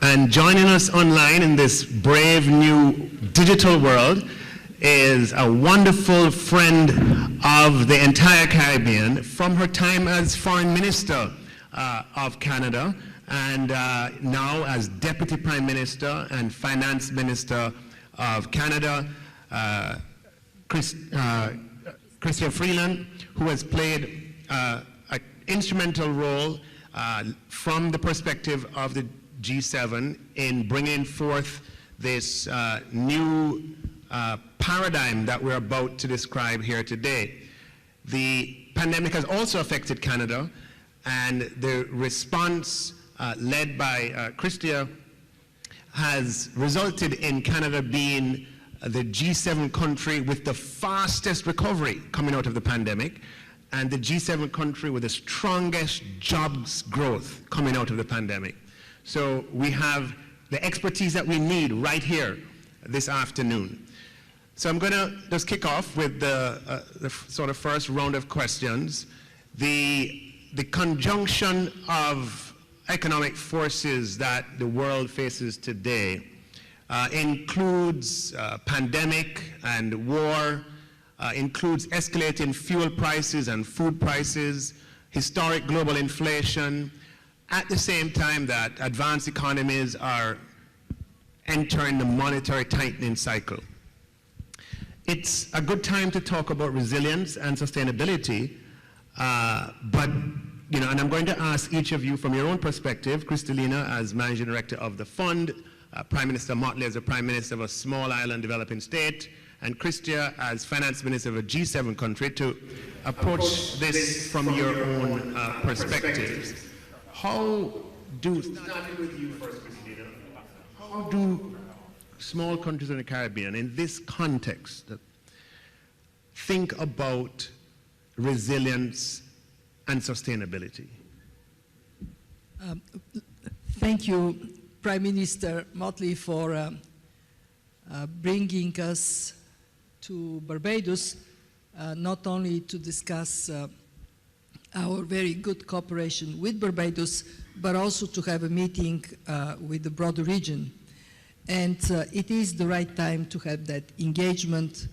And joining us online in this brave new digital world is a wonderful friend of the entire Caribbean from her time as Foreign Minister of Canada, and now as Deputy Prime Minister and Finance Minister of Canada, Chrystia Freeland, who has played an instrumental role from the perspective of the G7 in bringing forth this new paradigm that we're about to describe here today. The pandemic has also affected Canada, and the response led by Chrystia has resulted in Canada being the G7 country with the fastest recovery coming out of the pandemic, and the G7 country with the strongest jobs growth coming out of the pandemic. So we have the expertise that we need right here this afternoon. So I'm going to just kick off with the sort of first round of questions. The conjunction of economic forces that the world faces today includes pandemic and war, includes escalating fuel prices and food prices, historic global inflation, at the same time that advanced economies are entering the monetary tightening cycle. It's a good time to talk about resilience and sustainability, but, you know, and I'm going to ask each of you from your own perspective, Kristalina as Managing Director of the Fund, Prime Minister Mottley as the Prime Minister of a small island developing state, and Chrystia as Finance Minister of a G7 country, to approach this from your own perspectives. How do, starting with you first, Kristalina, how do small countries in the Caribbean, in this context, think about resilience and sustainability? Thank you, Prime Minister Mottley, for bringing us to Barbados, not only to discuss our very good cooperation with Barbados, but also to have a meeting with the broader region. And it is the right time to have that engagement.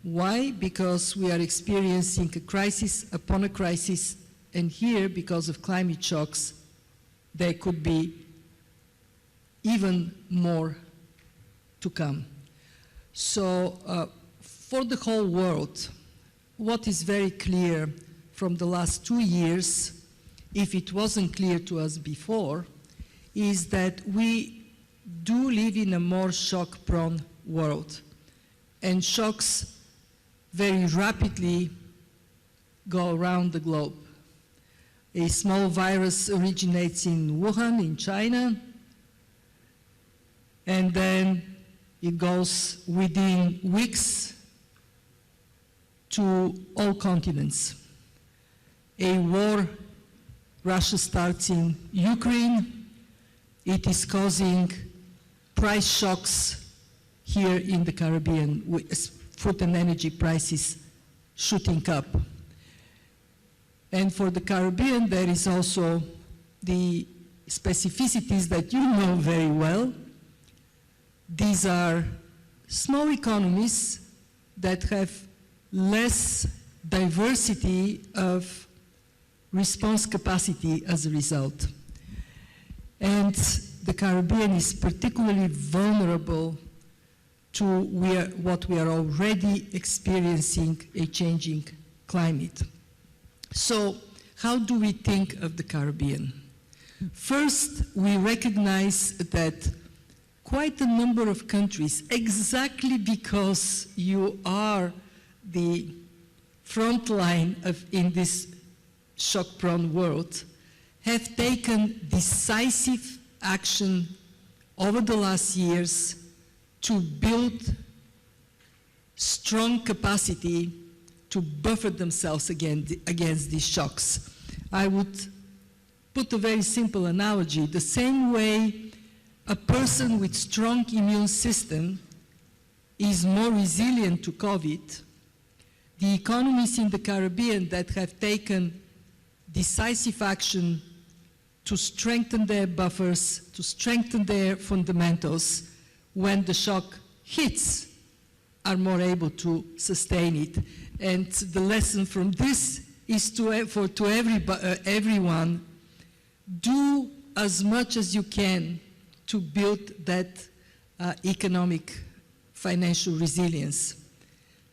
Why? Because we are experiencing a crisis upon a crisis, and here, because of climate shocks, there could be even more to come. So for the whole world, what is very clear from the last 2 years, if it wasn't clear to us before, is that we do live in a more shock-prone world. And shocks very rapidly go around the globe. A small virus originates in Wuhan, in China, and then it goes within weeks to all continents. A war, Russia starts in Ukraine. It is causing price shocks here in the Caribbean, with food and energy prices shooting up. And for the Caribbean, there is also the specificities that you know very well. These are small economies that have less diversity of response capacity as a result. And the Caribbean is particularly vulnerable to what we are already experiencing, a changing climate. So how do we think of the Caribbean? First, we recognize that quite a number of countries, exactly because you are the front line in this shock-prone world, have taken decisive action over the last years to build strong capacity to buffer themselves against these shocks. I would put a very simple analogy. The same way a person with strong immune system is more resilient to COVID, the economies in the Caribbean that have taken decisive action to strengthen their buffers, to strengthen their fundamentals. When the shock hits, are more able to sustain it. And the lesson from this is to everyone, do as much as you can to build that economic financial resilience.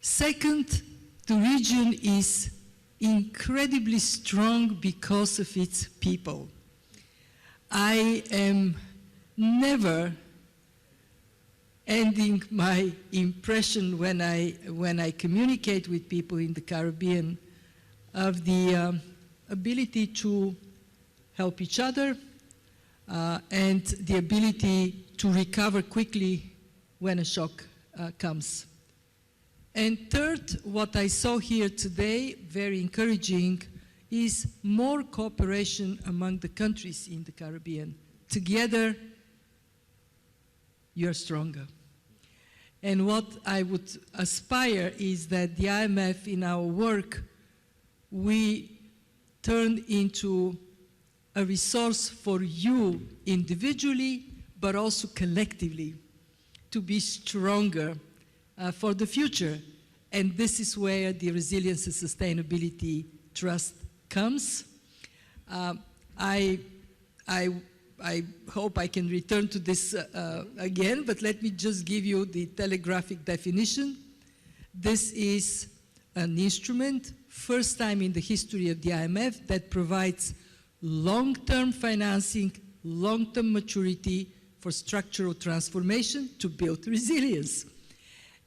Second, the region is incredibly strong because of its people. I am never ending my impression when I communicate with people in the Caribbean of the ability to help each other and the ability to recover quickly when a shock comes. And third, what I saw here today, very encouraging, is more cooperation among the countries in the Caribbean. Together, you're stronger. And what I would aspire is that the IMF, in our work, we turn into a resource for you individually, but also collectively, to be stronger for the future. And this is where the Resilience and Sustainability Trust comes. I hope I can return to this again, but let me just give you the telegraphic definition. This is an instrument, first time in the history of the IMF, that provides long-term financing, long-term maturity for structural transformation to build resilience.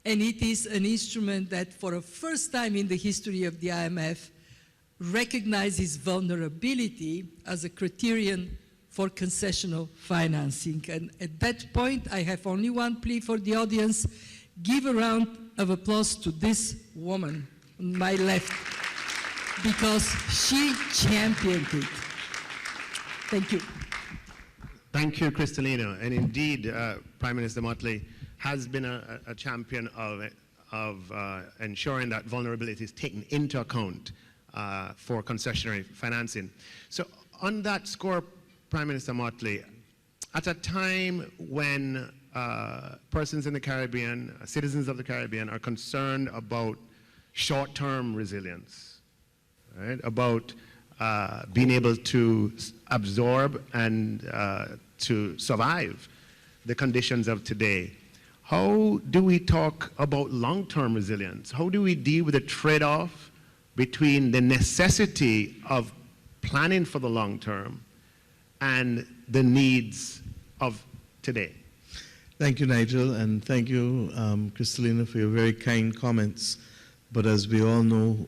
And it is an instrument that, for the first time in the history of the IMF, recognizes vulnerability as a criterion for concessional financing. And at that point, I have only one plea for the audience. Give a round of applause to this woman on my left, because she championed it. Thank you. Thank you, Kristalina. And indeed, Prime Minister Mottley has been a champion of ensuring that vulnerability is taken into account for concessionary financing. So on that score, Prime Minister Mottley, at a time when persons in the Caribbean, citizens of the Caribbean, are concerned about short-term resilience, right? About being able to absorb and to survive the conditions of today, how do we talk about long-term resilience? How do we deal with the trade-off between the necessity of planning for the long term and the needs of today? Thank you, Nigel, and thank you, Kristalina, for your very kind comments. But as we all know,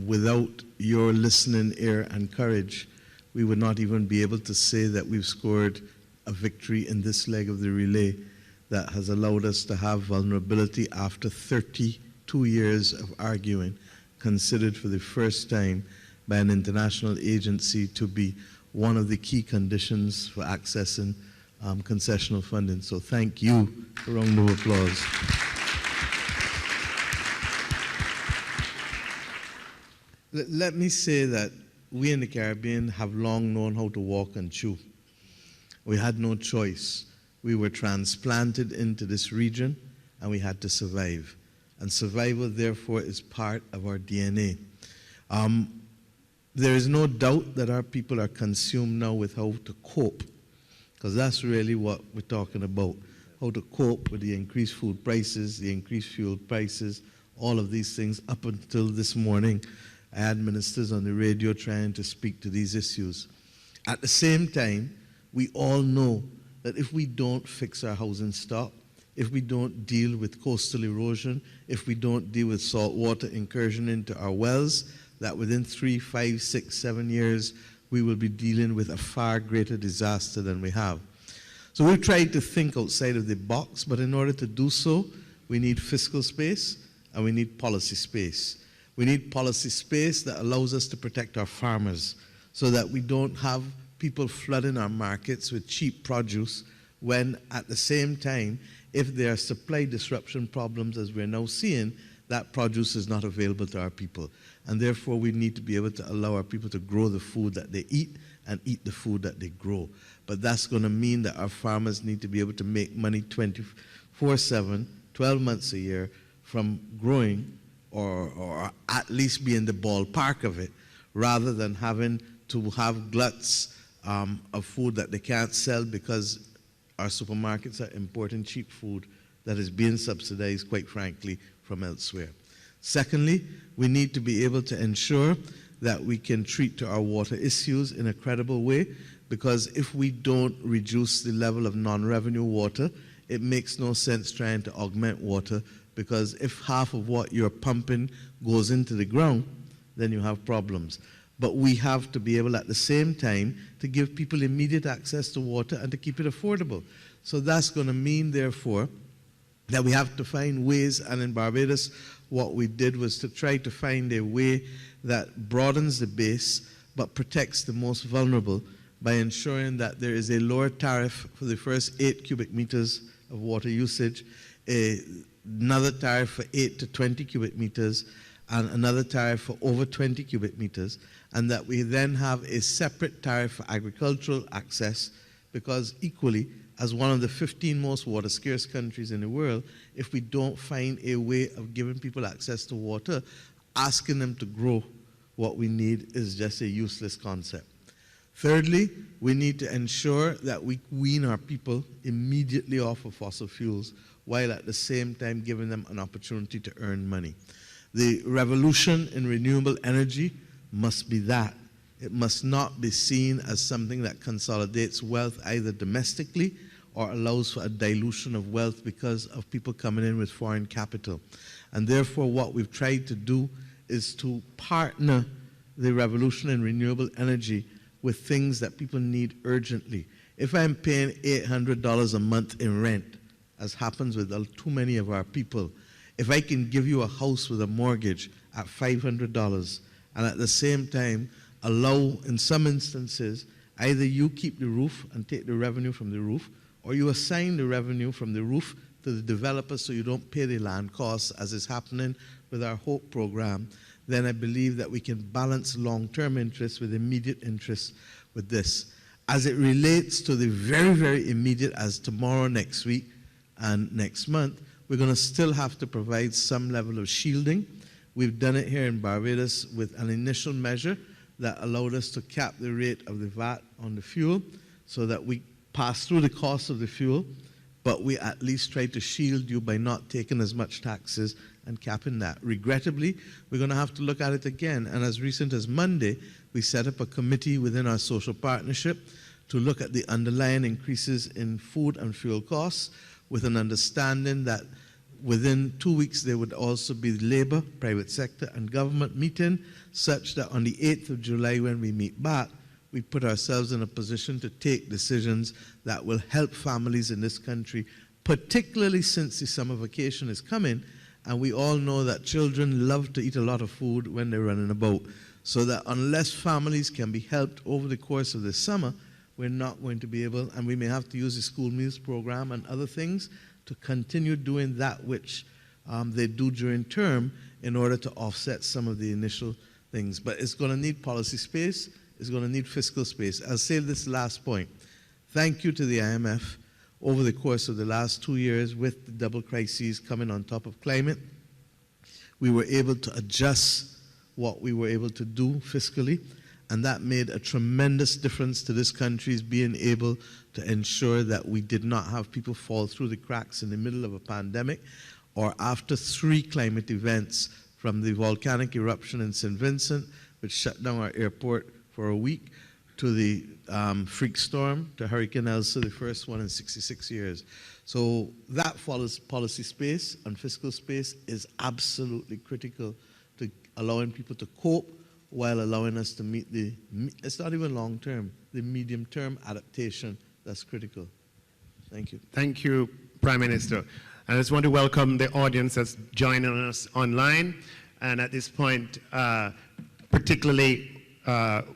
without your listening ear and courage, we would not even be able to say that we've scored a victory in this leg of the relay that has allowed us to have vulnerability after 32 years of arguing, considered for the first time by an international agency to be one of the key conditions for accessing concessional funding. So thank you. A round of applause. Let me say that we in the Caribbean have long known how to walk and chew. We had no choice. We were transplanted into this region and we had to survive. And survival, therefore, is part of our DNA. There is no doubt that our people are consumed now with how to cope, because that's really what we're talking about, how to cope with the increased food prices, the increased fuel prices, all of these things. Up until this morning, I had ministers on the radio trying to speak to these issues. At the same time, we all know that if we don't fix our housing stock, if we don't deal with coastal erosion, if we don't deal with saltwater incursion into our wells, that within 3, 5, 6, 7 years, we will be dealing with a far greater disaster than we have. So we've tried to think outside of the box, but in order to do so, we need fiscal space and we need policy space. We need policy space that allows us to protect our farmers so that we don't have people flooding our markets with cheap produce when at the same time, if there are supply disruption problems as we're now seeing, that produce is not available to our people. And therefore we need to be able to allow our people to grow the food that they eat and eat the food that they grow. But that's going to mean that our farmers need to be able to make money 24/7, 12 months a year from growing, or at least be in the ballpark of it, rather than having to have gluts of food that they can't sell because our supermarkets are importing cheap food that is being subsidized, quite frankly, from elsewhere. Secondly, we need to be able to ensure that we can treat to our water issues in a credible way, because if we don't reduce the level of non-revenue water, it makes no sense trying to augment water, because if half of what you're pumping goes into the ground, then you have problems. But we have to be able at the same time to give people immediate access to water and to keep it affordable. So that's going to mean, therefore, that we have to find ways, and in Barbados, what we did was to try to find a way that broadens the base but protects the most vulnerable by ensuring that there is a lower tariff for the first 8 cubic meters of water usage, another tariff for 8 to 20 cubic meters, and another tariff for over 20 cubic meters, and that we then have a separate tariff for agricultural access, because equally, as one of the 15 most water-scarce countries in the world, if we don't find a way of giving people access to water, asking them to grow what we need is just a useless concept. Thirdly, we need to ensure that we wean our people immediately off of fossil fuels, while at the same time giving them an opportunity to earn money. The revolution in renewable energy must be that. It must not be seen as something that consolidates wealth either domestically or allows for a dilution of wealth because of people coming in with foreign capital. And therefore, what we've tried to do is to partner the revolution in renewable energy with things that people need urgently. If I'm paying $800 a month in rent, as happens with too many of our people, if I can give you a house with a mortgage at $500 and at the same time allow, in some instances, either you keep the roof and take the revenue from the roof, or you assign the revenue from the roof to the developer so you don't pay the land costs, as is happening with our HOPE program, then I believe that we can balance long-term interests with immediate interests with this. As it relates to the very, very immediate, as tomorrow, next week, and next month, we're going to still have to provide some level of shielding. We've done it here in Barbados with an initial measure that allowed us to cap the rate of the VAT on the fuel so that we pass through the cost of the fuel, but we at least try to shield you by not taking as much taxes and capping that. Regrettably, we're going to have to look at it again, and as recent as Monday, we set up a committee within our social partnership to look at the underlying increases in food and fuel costs, with an understanding that within 2 weeks there would also be labor, private sector, and government meeting, such that on the 8th of July, when we meet back, we put ourselves in a position to take decisions that will help families in this country, particularly since the summer vacation is coming, and we all know that children love to eat a lot of food when they're running about. So that unless families can be helped over the course of the summer, we're not going to be able, and we may have to use the school meals program and other things to continue doing that which they do during term in order to offset some of the initial things. But it's going to need policy space. It's going to need fiscal space. I'll say this last point. Thank you to the IMF. Over the course of the last 2 years, with the double crises coming on top of climate, we were able to adjust what we were able to do fiscally, and that made a tremendous difference to this country's being able to ensure that we did not have people fall through the cracks in the middle of a pandemic or after 3 climate events, from the volcanic eruption in St. Vincent, which shut down our airport for a week, to the freak storm, to Hurricane Elsa, the first one in 66 years. So that follows policy space and fiscal space is absolutely critical to allowing people to cope while allowing us to meet the, it's not even long term, the medium term adaptation that's critical. Thank you. Thank you, Prime Minister. I just want to welcome the audience that's joining us online, and at this point, particularly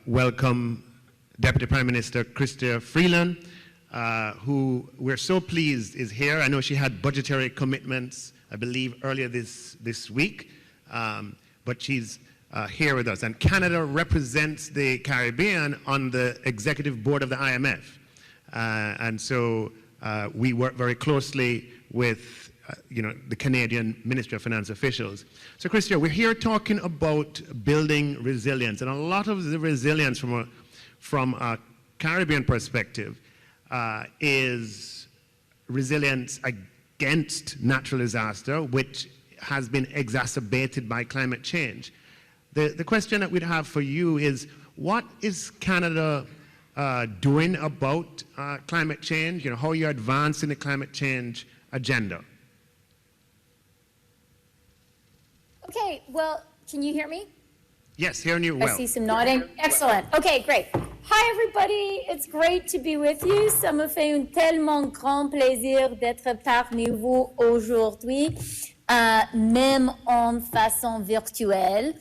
welcome Deputy Prime Minister Chrystia Freeland, who we're so pleased is here. I know she had budgetary commitments, I believe, earlier this week, but she's here with us. And Canada represents the Caribbean on the executive board of the IMF. And so we work very closely with the Canadian Ministry of Finance officials. So Chrystia, we're here talking about building resilience, and a lot of the resilience from a Caribbean perspective is resilience against natural disaster, which has been exacerbated by climate change. The question that we'd have for you is, what is Canada doing about climate change? How are you advancing the climate change agenda? Okay, well, can you hear me? Yes, hearing you well. I see some nodding. Excellent. Okay, great. Hi, everybody. It's great to be with you. Ça me fait un tellement grand plaisir d'être parmi vous aujourd'hui, même en façon virtuelle.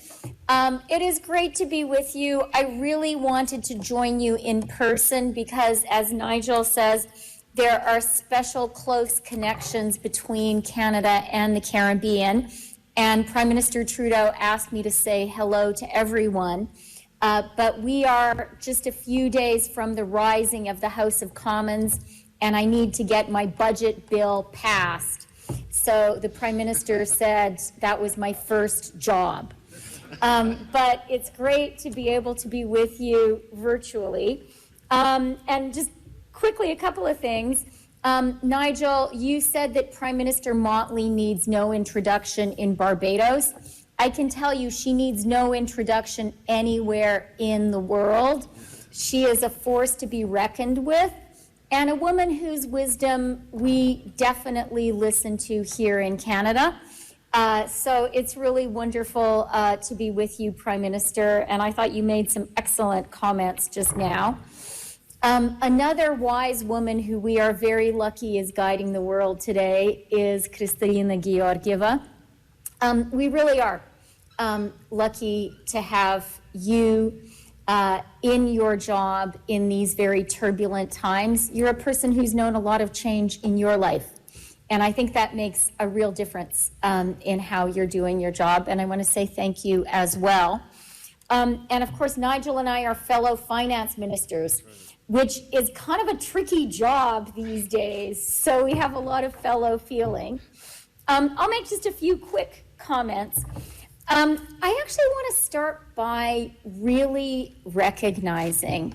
It is great to be with you. I really wanted to join you in person because, as Nigel says, there are special close connections between Canada and the Caribbean. And Prime Minister Trudeau asked me to say hello to everyone. But we are just a few days from the rising of the House of Commons, and I need to get my budget bill passed. So the Prime Minister said that was my first job. But it's great to be able to be with you virtually. And just quickly, a couple of things. Nigel, you said that Prime Minister Mottley needs no introduction in Barbados. I can tell you she needs no introduction anywhere in the world. She is a force to be reckoned with, and a woman whose wisdom we definitely listen to here in Canada. So it's really wonderful to be with you, Prime Minister, and I thought you made some excellent comments just now. Another wise woman who we are very lucky is guiding the world today is Kristalina Georgieva. We really are lucky to have you in your job in these very turbulent times. You're a person who's known a lot of change in your life, and I think that makes a real difference in how you're doing your job, and I want to say thank you as well. And of course, Nigel and I are fellow finance ministers, which is kind of a tricky job these days, so we have a lot of fellow feeling. I'll make just a few quick comments. I actually want to start by really recognizing,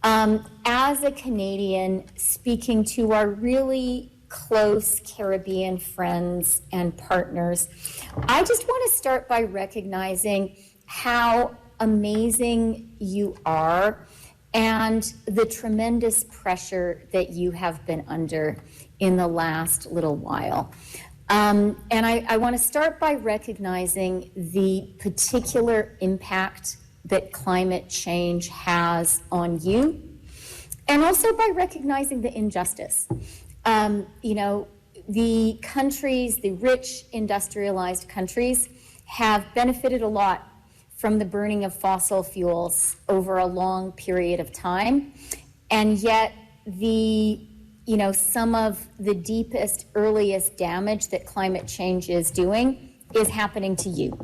as a Canadian speaking to our really close Caribbean friends and partners, I just want to start by recognizing how amazing you are and the tremendous pressure that you have been under in the last little while. And I want to start by recognizing the particular impact that climate change has on you, and also by recognizing the injustice. The countries, the rich industrialized countries, have benefited a lot from the burning of fossil fuels over a long period of time, and yet some of the deepest, earliest damage that climate change is doing is happening to you.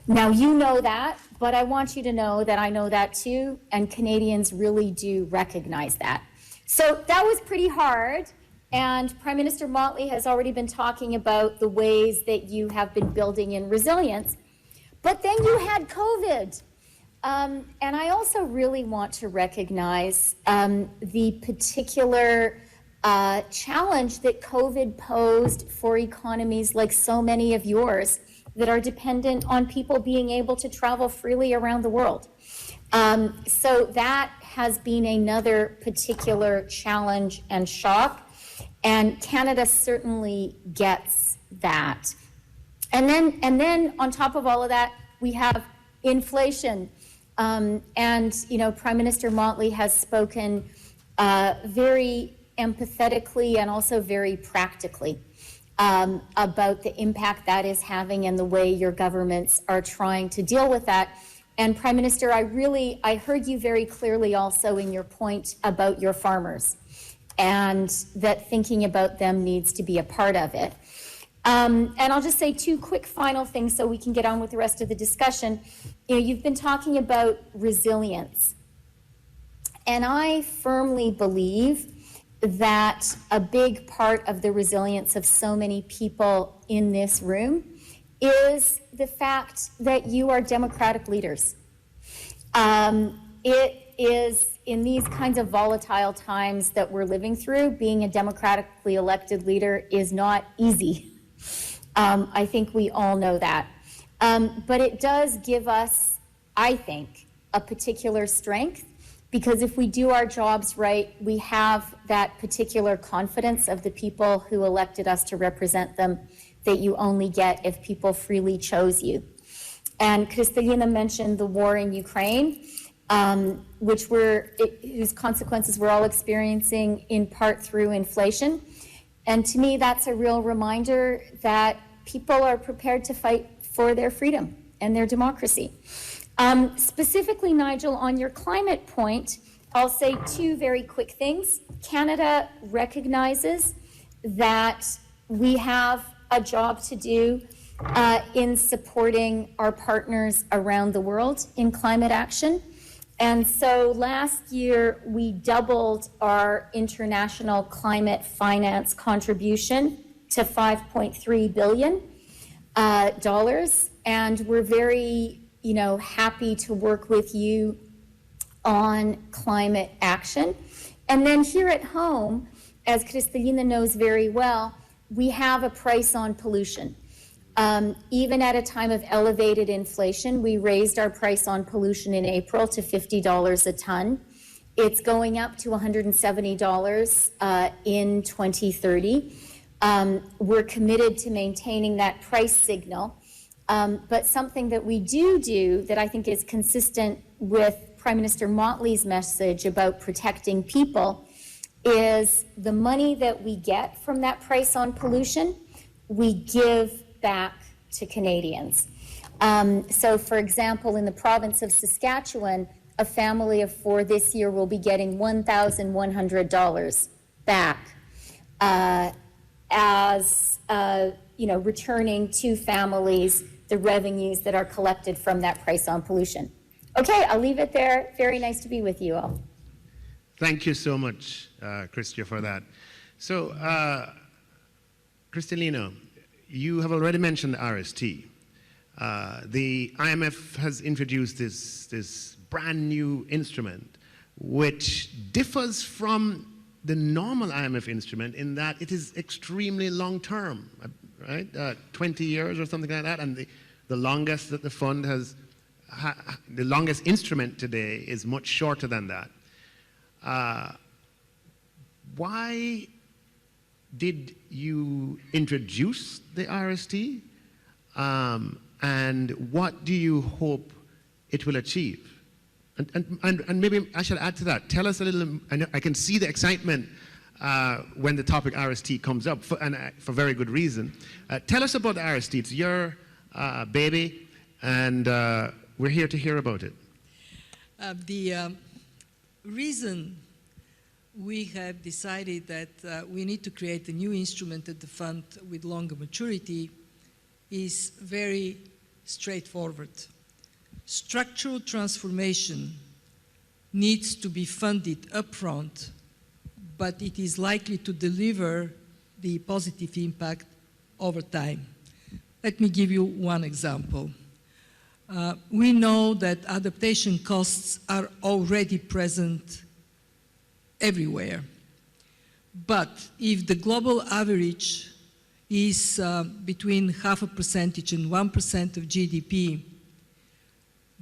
Now, you know that, but I want you to know that I know that too, and Canadians really do recognize that. So that was pretty hard, and Prime Minister Mottley has already been talking about the ways that you have been building in resilience. But then you had COVID. And I also really want to recognize the particular challenge that COVID posed for economies like so many of yours that are dependent on people being able to travel freely around the world. So that has been another particular challenge and shock, and Canada certainly gets that. And then on top of all of that, we have inflation. Prime Minister Mottley has spoken very empathetically and also very practically about the impact that is having and the way your governments are trying to deal with that. And Prime Minister, I heard you very clearly also in your point about your farmers, and that thinking about them needs to be a part of it. And I'll just say two quick final things so we can get on with the rest of the discussion. You've been talking about resilience. And I firmly believe that a big part of the resilience of so many people in this room is the fact that you are democratic leaders. It is, in these kinds of volatile times that we're living through, being a democratically elected leader is not easy. I think we all know that. But it does give us, I think, a particular strength, because if we do our jobs right, we have that particular confidence of the people who elected us to represent them that you only get if people freely chose you. And Kristalina mentioned the war in Ukraine, whose consequences we're all experiencing in part through inflation. And to me, that's a real reminder that people are prepared to fight for their freedom and their democracy. Specifically, Nigel, on your climate point, I'll say two very quick things. Canada recognizes that we have a job to do in supporting our partners around the world in climate action. And so last year, we doubled our international climate finance contribution to $5.3 billion. And we're very happy to work with you on climate action. And then here at home, as Kristalina knows very well, we have a price on pollution. Even at a time of elevated inflation, we raised our price on pollution in April to $50 a ton. It's going up to $170 in 2030. We're committed to maintaining that price signal. But something that we do that I think is consistent with Prime Minister Mottley's message about protecting people is the money that we get from that price on pollution, we give back to Canadians. So for example, in the province of Saskatchewan, a family of 4 this year will be getting $1,100 back as returning to families the revenues that are collected from that price on pollution. Okay, I'll leave it there. Very nice to be with you all. Thank you so much, Chrystia, for that. So, Kristalina, you have already mentioned RST. The IMF has introduced this brand new instrument, which differs from the normal IMF instrument in that it is extremely long-term, right? 20 years or something like that, and the longest that the fund has, the longest instrument today is much shorter than that. Why did you introduce the RST, and what do you hope it will achieve? And maybe I should add to that. Tell us a little. I can see the excitement when the topic RST comes up, for very good reason. Tell us about the RST. It's your baby, and we're here to hear about it. The reason we have decided that we need to create a new instrument at the fund with longer maturity is very straightforward. Structural transformation needs to be funded upfront, but it is likely to deliver the positive impact over time. Let me give you one example. We know that adaptation costs are already present everywhere. But if the global average is between 0.5% and 1% of GDP,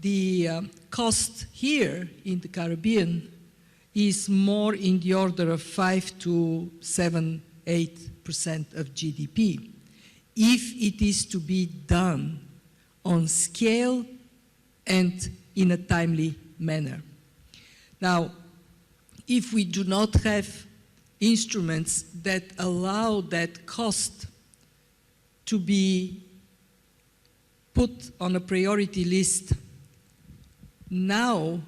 the cost here in the Caribbean is more in the order of 5 to 7, 8% of GDP. If it is to be done on scale and in a timely manner. Now, if we do not have instruments that allow that cost to be put on a priority list now,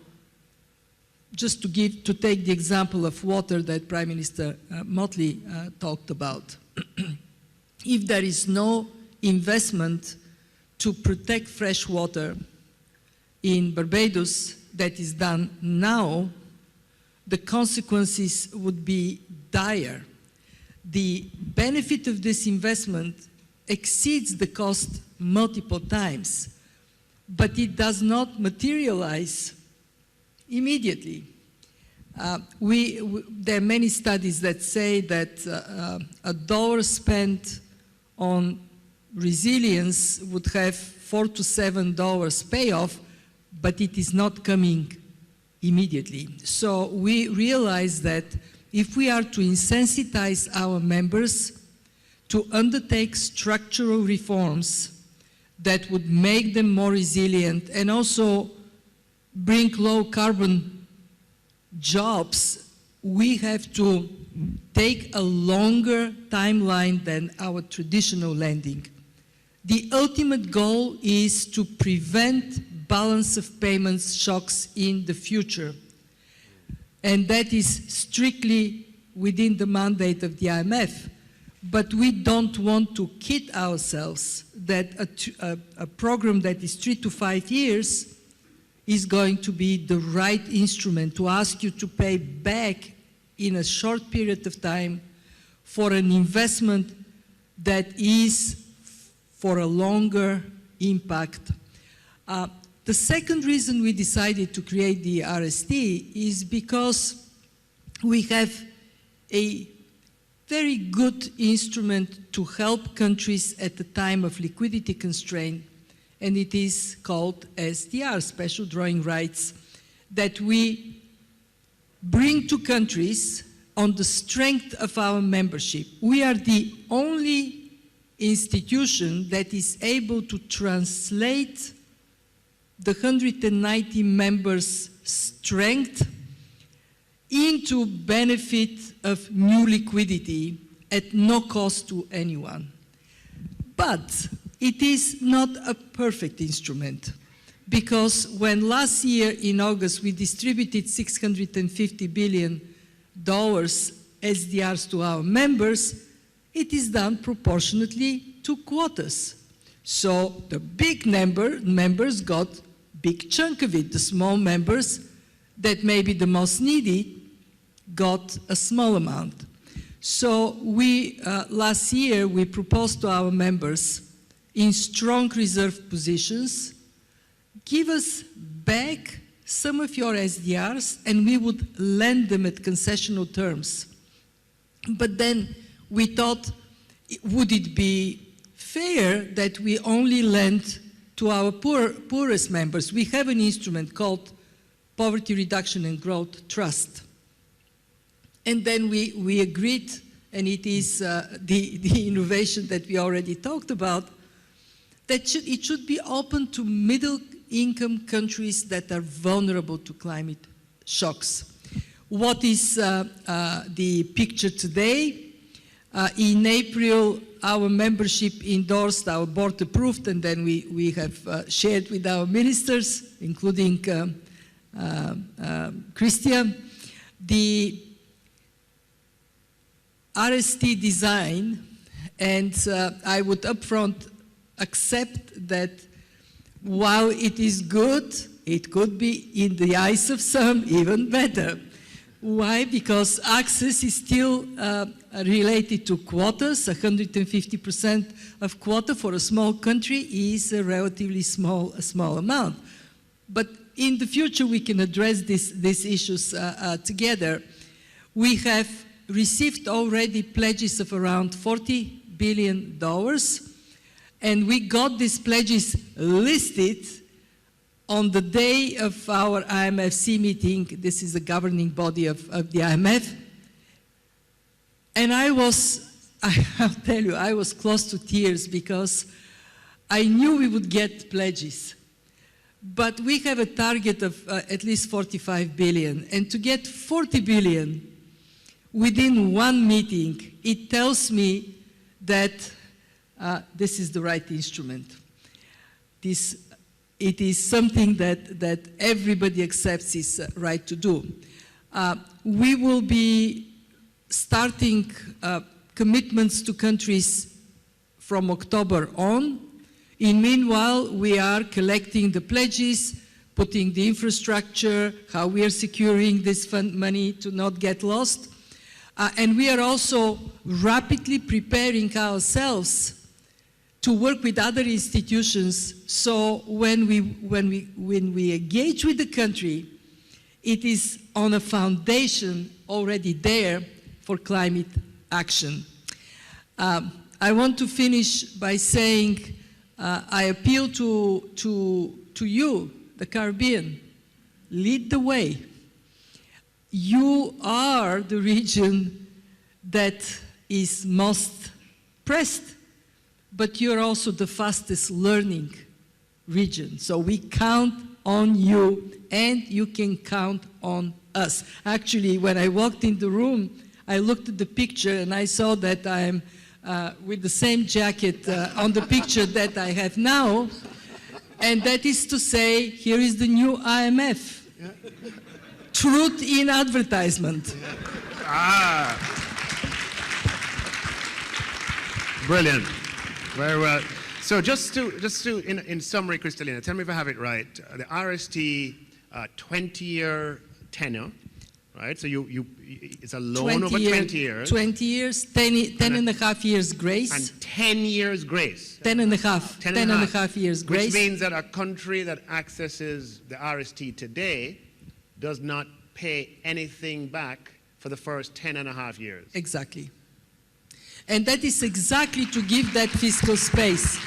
just to take the example of water that Prime Minister Mottley talked about. if there is no investment to protect fresh water in Barbados that is done now, the consequences would be dire. The benefit of this investment exceeds the cost multiple times, but it does not materialize immediately. There are many studies that say that $1 spent on resilience would have $4 to $7 payoff, but it is not coming immediately. So we realize that if we are to insensitize our members to undertake structural reforms that would make them more resilient and also bring low carbon jobs, we have to take a longer timeline than our traditional lending. The ultimate goal is to prevent balance of payments shocks in the future. And that is strictly within the mandate of the IMF. But we don't want to kid ourselves that a program that is 3 to 5 years is going to be the right instrument to ask you to pay back in a short period of time for an investment that is for a longer impact. The second reason we decided to create the RST is because we have a very good instrument to help countries at the time of liquidity constraint, and it is called SDR, Special Drawing Rights, that we bring to countries on the strength of our membership. We are the only institution that is able to translate the 190 members' strength into benefit of new liquidity at no cost to anyone. But it is not a perfect instrument, because when last year in August we distributed $650 billion SDRs to our members, it is done proportionately to quotas. So the big members got a big chunk of it. The small members that may be the most needy got a small amount. So last year we proposed to our members in strong reserve positions, give us back some of your SDRs and we would lend them at concessional terms. But then we thought, would it be fair that we only lend to our poorest members? We have an instrument called Poverty Reduction and Growth Trust. And then we agreed, and it is the innovation that we already talked about, that it should be open to middle-income countries that are vulnerable to climate shocks. What is the picture today? In April, our membership endorsed, our board approved, and then we have shared with our ministers, including Chrystia, the RST design, and I would upfront accept that while it is good, it could be, in the eyes of some, even better. Why? Because access is still related to quotas. 150% of quota for a small country is a relatively small amount. But in the future, we can address these issues together. We have received already pledges of around $40 billion, and we got these pledges listed on the day of our IMFC meeting. This is the governing body of the IMF. And I'll tell you, I was close to tears because I knew we would get pledges. But we have a target of at least 45 billion. And to get 40 billion within one meeting, it tells me that this is the right instrument. It is something that everybody accepts is right to do. We will be starting commitments to countries from October on. In meanwhile, we are collecting the pledges, putting the infrastructure, how we are securing this fund money to not get lost. And we are also rapidly preparing ourselves to work with other institutions, so when we engage with the country, it is on a foundation already there for climate action. I want to finish by saying I appeal to you, the Caribbean, lead the way. You are the region that is most pressed, but you're also the fastest learning region. So we count on you, and you can count on us. Actually, when I walked in the room, I looked at the picture and I saw that I'm with the same jacket on the picture that I have now. And that is to say, here is the new IMF. Truth in advertisement. Ah. Brilliant. Very well. So just to in summary, Kristalina, tell me if I have it right. The RST 20-year tenure, right? So it's a loan over 20 years. 20 years, 10 and a half years grace. And 10 years grace. 10 and a half years grace. Which means that a country that accesses the RST today does not pay anything back for the first 10 and a half years. Exactly. And that is exactly to give that fiscal space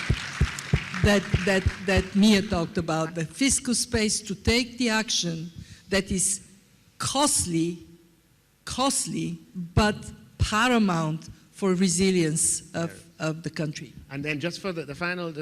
that Mia talked about, the fiscal space to take the action that is costly, but paramount for resilience of the country. And then just for the final,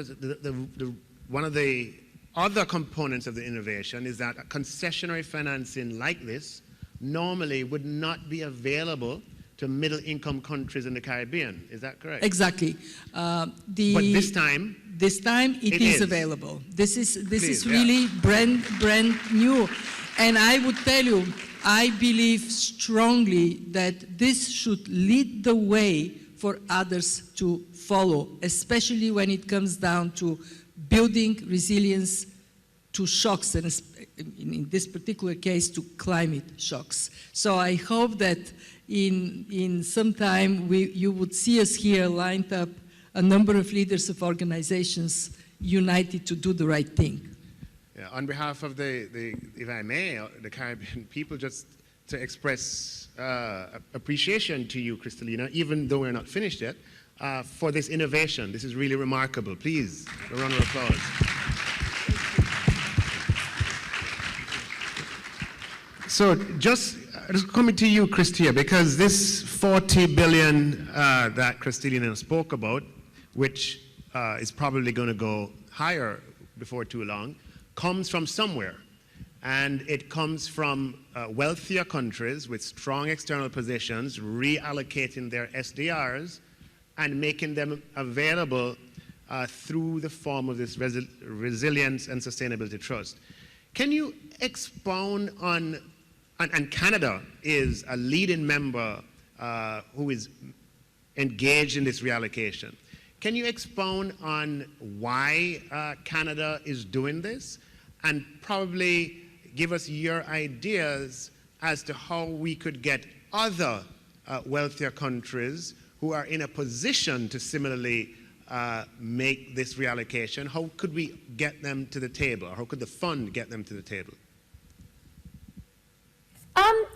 one of the other components of the innovation is that concessionary financing like this normally would not be available to middle-income countries in the Caribbean. Is that correct? Exactly. But this time it is available. This is really yeah. brand new. And I would tell you, I believe strongly that this should lead the way for others to follow, especially when it comes down to building resilience to shocks, and in this particular case, to climate shocks. So I hope that in some time you would see us here lined up, a number of leaders of organizations united to do the right thing. Yeah, on behalf of if I may, the Caribbean people, just to express appreciation to you, Kristalina, even though we're not finished yet, for this innovation. This is really remarkable. Please, a round of applause. So just coming to you, Chrystia, because this 40 billion that Kristalina spoke about, which is probably going to go higher before too long, comes from somewhere. And it comes from wealthier countries with strong external positions reallocating their SDRs and making them available through the form of this Resilience and Sustainability Trust. Can you expound on, and Canada is a leading member who is engaged in this reallocation. Can you expound on why Canada is doing this, and probably give us your ideas as to how we could get other wealthier countries who are in a position to similarly make this reallocation? How could we get them to the table, or how could the fund get them to the table?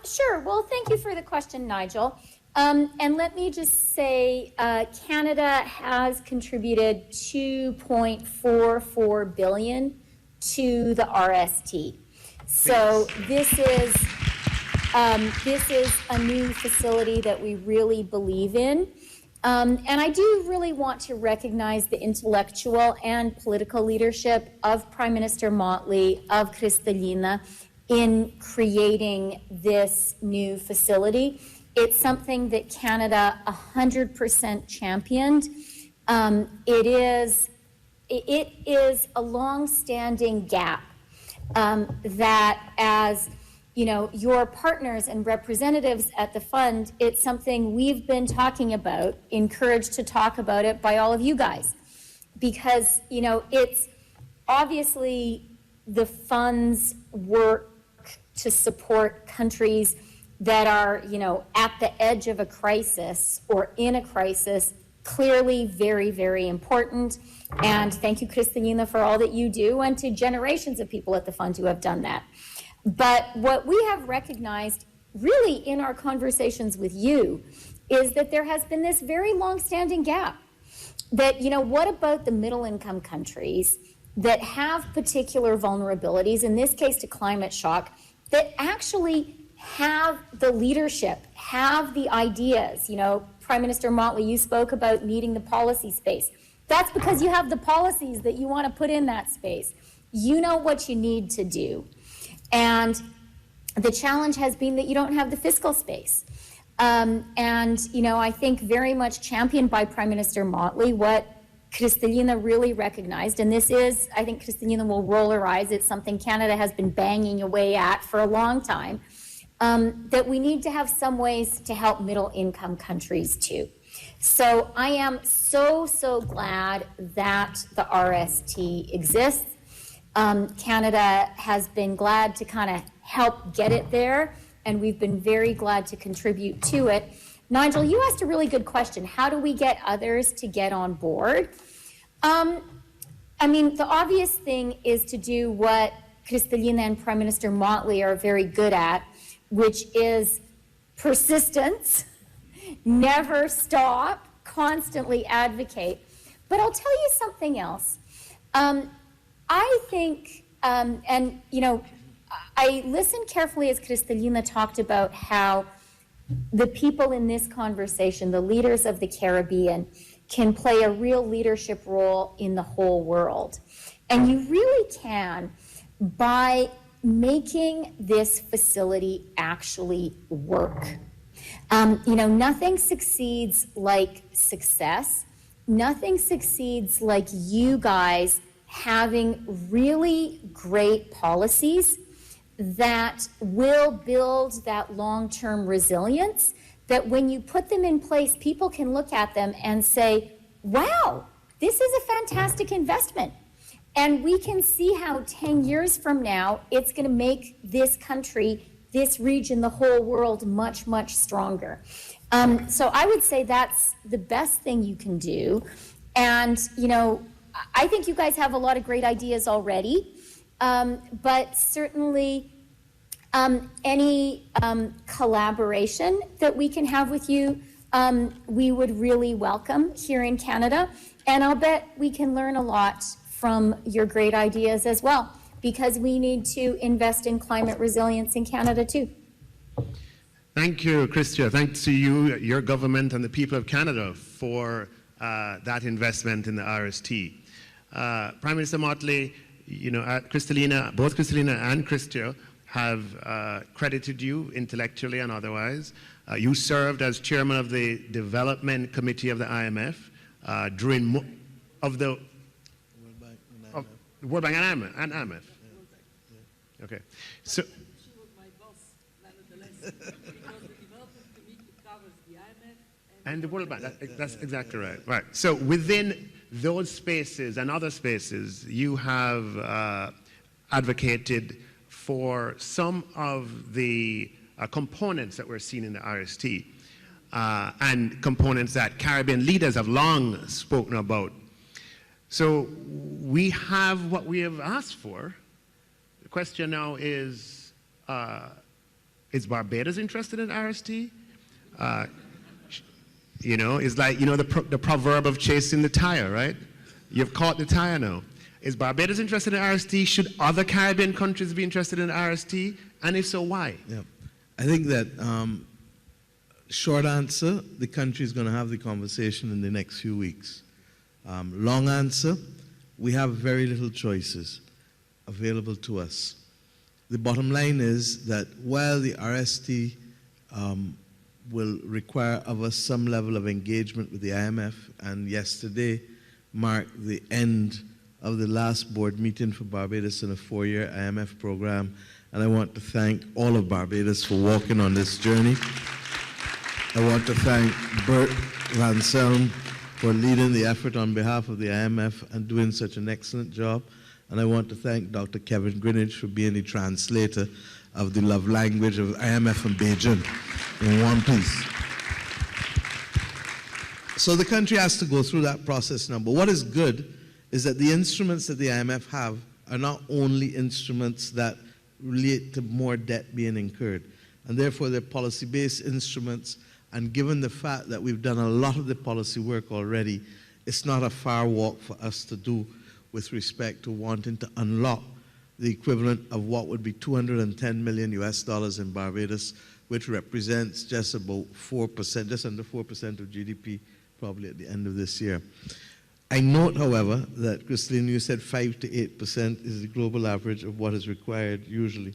Sure. Well, thank you for the question, Nigel. And let me just say, Canada has contributed $2.44 billion to the RST. So this is a new facility that we really believe in. And I do really want to recognize the intellectual and political leadership of Prime Minister Mottley, of Kristalina, in creating this new facility. It's something that Canada 100% championed. It is a long-standing gap that as your partners and representatives at the fund, it's something we've been talking about, encouraged to talk about it by all of you guys. Because, it's obviously the fund's work to support countries that are, at the edge of a crisis or in a crisis, clearly very, very important. And thank you, Kristalina, for all that you do, and to generations of people at the fund who have done that. But what we have recognized really in our conversations with you is that there has been this very long-standing gap. That, what about the middle-income countries that have particular vulnerabilities, in this case to climate shock, that actually have the leadership, have the ideas? Prime Minister Mottley, you spoke about needing the policy space. That's because you have the policies that you want to put in that space. You know what you need to do. And the challenge has been that you don't have the fiscal space. I think very much championed by Prime Minister Mottley, what Kristalina really recognized, and this is, I think Kristalina will roll her eyes, it's something Canada has been banging away at for a long time, that we need to have some ways to help middle-income countries too. So I am so glad that the RST exists. Canada has been glad to kind of help get it there, and we've been very glad to contribute to it. Nigel, you asked a really good question. How do we get others to get on board? The obvious thing is to do what Kristalina and Prime Minister Mottley are very good at, which is persistence, never stop, constantly advocate. But I'll tell you something else. I think, I listened carefully as Kristalina talked about how the people in this conversation, the leaders of the Caribbean, can play a real leadership role in the whole world. And you really can by making this facility actually work. Nothing succeeds like success. Nothing succeeds like you guys having really great policies that will build that long-term resilience, that when you put them in place, people can look at them and say, wow, this is a fantastic investment. And we can see how 10 years from now, it's going to make this country, this region, the whole world much, much stronger. So I would say that's the best thing you can do. And, I think you guys have a lot of great ideas already, but certainly any collaboration that we can have with you, we would really welcome here in Canada. And I'll bet we can learn a lot from your great ideas as well, because we need to invest in climate resilience in Canada too. Thank you, Chrystia. Thanks to you, your government, and the people of Canada for that investment in the RST. Prime Minister Mottley, Kristalina, both Kristalina and Chrystia have credited you intellectually and otherwise. You served as chairman of the Development Committee of the IMF during the World Bank and IMF. Yeah. Okay. So. She was my boss, nonetheless, because the Development Committee covers the IMF and the World Bank. That's exactly right. Right. So within those spaces and other spaces, you have advocated for some of the components that we're seeing in the RST and components that Caribbean leaders have long spoken about. So we have what we have asked for. The question now is Barbados interested in RST? It's like, the proverb of chasing the tire, right? You've caught the tire now. Is Barbados interested in RST? Should other Caribbean countries be interested in RST? And if so, why? Yeah. I think that, short answer, the country is going to have the conversation in the next few weeks. Long answer, we have very little choices available to us. The bottom line is that while the RST will require of us some level of engagement with the IMF, and yesterday marked the end of the last board meeting for Barbados in a 4-year IMF program, And I want to thank all of Barbados for walking on this journey. I want to thank Bert Van Selm for leading the effort on behalf of the IMF and doing such an excellent job. And I want to thank Dr. Kevin Greenidge for being the translator of the love language of IMF and Beijing in one piece. So the country has to go through that process now. But what is good is that the instruments that the IMF have are not only instruments that relate to more debt being incurred, and therefore they're policy-based instruments. And given the fact that we've done a lot of the policy work already, it's not a far walk for us to do with respect to wanting to unlock the equivalent of what would be $210 million in Barbados, which represents just about 4%, just under 4% of GDP, probably at the end of this year. I note, however, that Kristalina, you said 5 to 8% is the global average of what is required usually.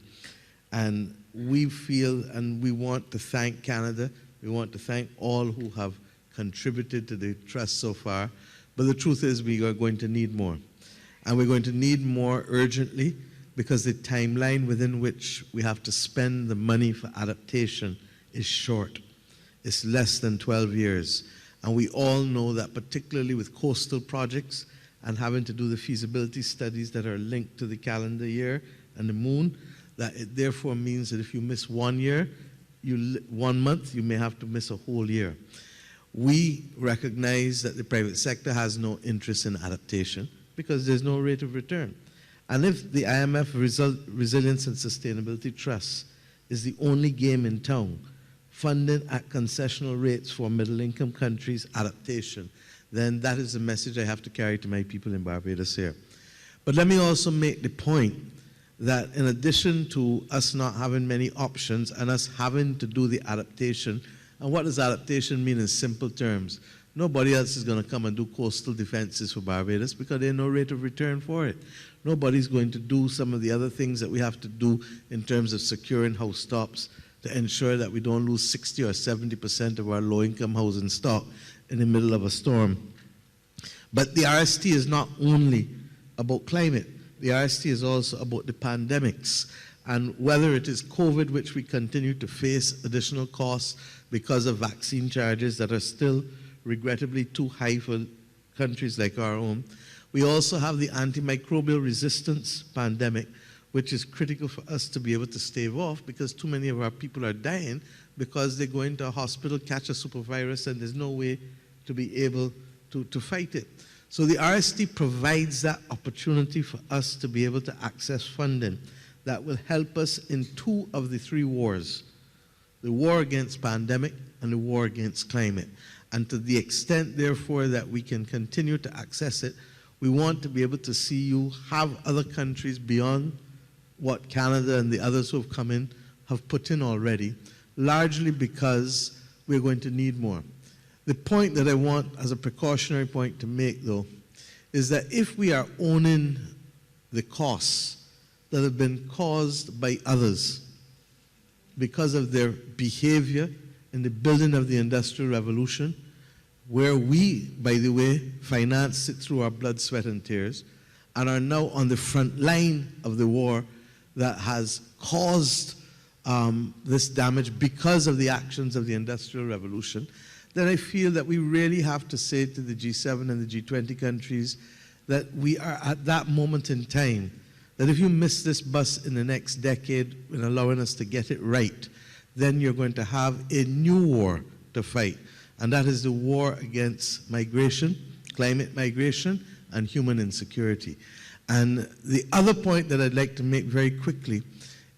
And we feel, and we want to thank Canada, we want to thank all who have contributed to the trust so far, but the truth is we are going to need more. And we're going to need more urgently because the timeline within which we have to spend the money for adaptation is short. It's less than 12 years. And we all know that particularly with coastal projects and having to do the feasibility studies that are linked to the calendar year and the moon, that it therefore means that if you miss 1 year, 1 month, you may have to miss a whole year. We recognize that the private sector has no interest in adaptation because there's no rate of return. And if the IMF Resilience and Sustainability Trust is the only game in town, funding at concessional rates for middle-income countries' adaptation, then that is the message I have to carry to my people in Barbados here. But let me also make the point that in addition to us not having many options and us having to do the adaptation, and what does adaptation mean in simple terms? Nobody else is going to come and do coastal defenses for Barbados because there's no rate of return for it. Nobody's going to do some of the other things that we have to do in terms of securing house tops to ensure that we don't lose 60 or 70% of our low-income housing stock in the middle of a storm. But the RST is not only about climate. The RST is also about the pandemics. And whether it is COVID, which we continue to face additional costs because of vaccine charges that are still regrettably too high for countries like our own. We also have the antimicrobial resistance pandemic, which is critical for us to be able to stave off because too many of our people are dying because they go into a hospital, catch a super virus, and there's no way to be able to fight it. So the RST provides that opportunity for us to be able to access funding that will help us in 2 of the 3 wars, the war against pandemic and the war against climate. And to the extent, therefore, that we can continue to access it, we want to be able to see you have other countries beyond what Canada and the others who have come in have put in already, largely because we're going to need more. The point that I want as a precautionary point to make, though, is that if we are owning the costs that have been caused by others because of their behavior in the building of the Industrial Revolution, where we, by the way, financed it through our blood, sweat, and tears, and are now on the front line of the war that has caused this damage because of the actions of the Industrial Revolution, then I feel that we really have to say to the G7 and the G20 countries that we are at that moment in time, that if you miss this bus in the next decade in allowing us to get it right, then you're going to have a new war to fight. And that is the war against migration, climate migration, and human insecurity. And the other point that I'd like to make very quickly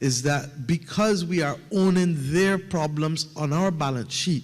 is that because we are owning their problems on our balance sheet,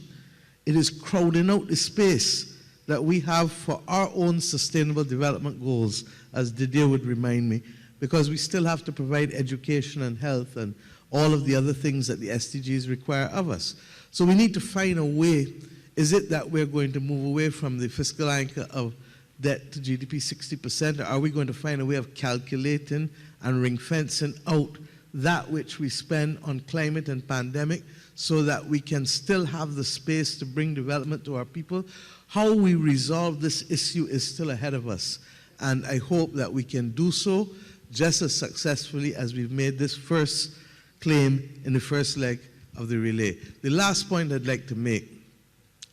it is crowding out the space that we have for our own sustainable development goals, as Didier would remind me, because we still have to provide education and health and all of the other things that the SDGs require of us. So we need to find a way. Is it that we're going to move away from the fiscal anchor of debt to GDP 60%, or are we going to find a way of calculating and ring-fencing out that which we spend on climate and pandemic so that we can still have the space to bring development to our people? How we resolve this issue is still ahead of us. And I hope that we can do so just as successfully as we've made this first claim in the first leg of the relay. The last point I'd like to make,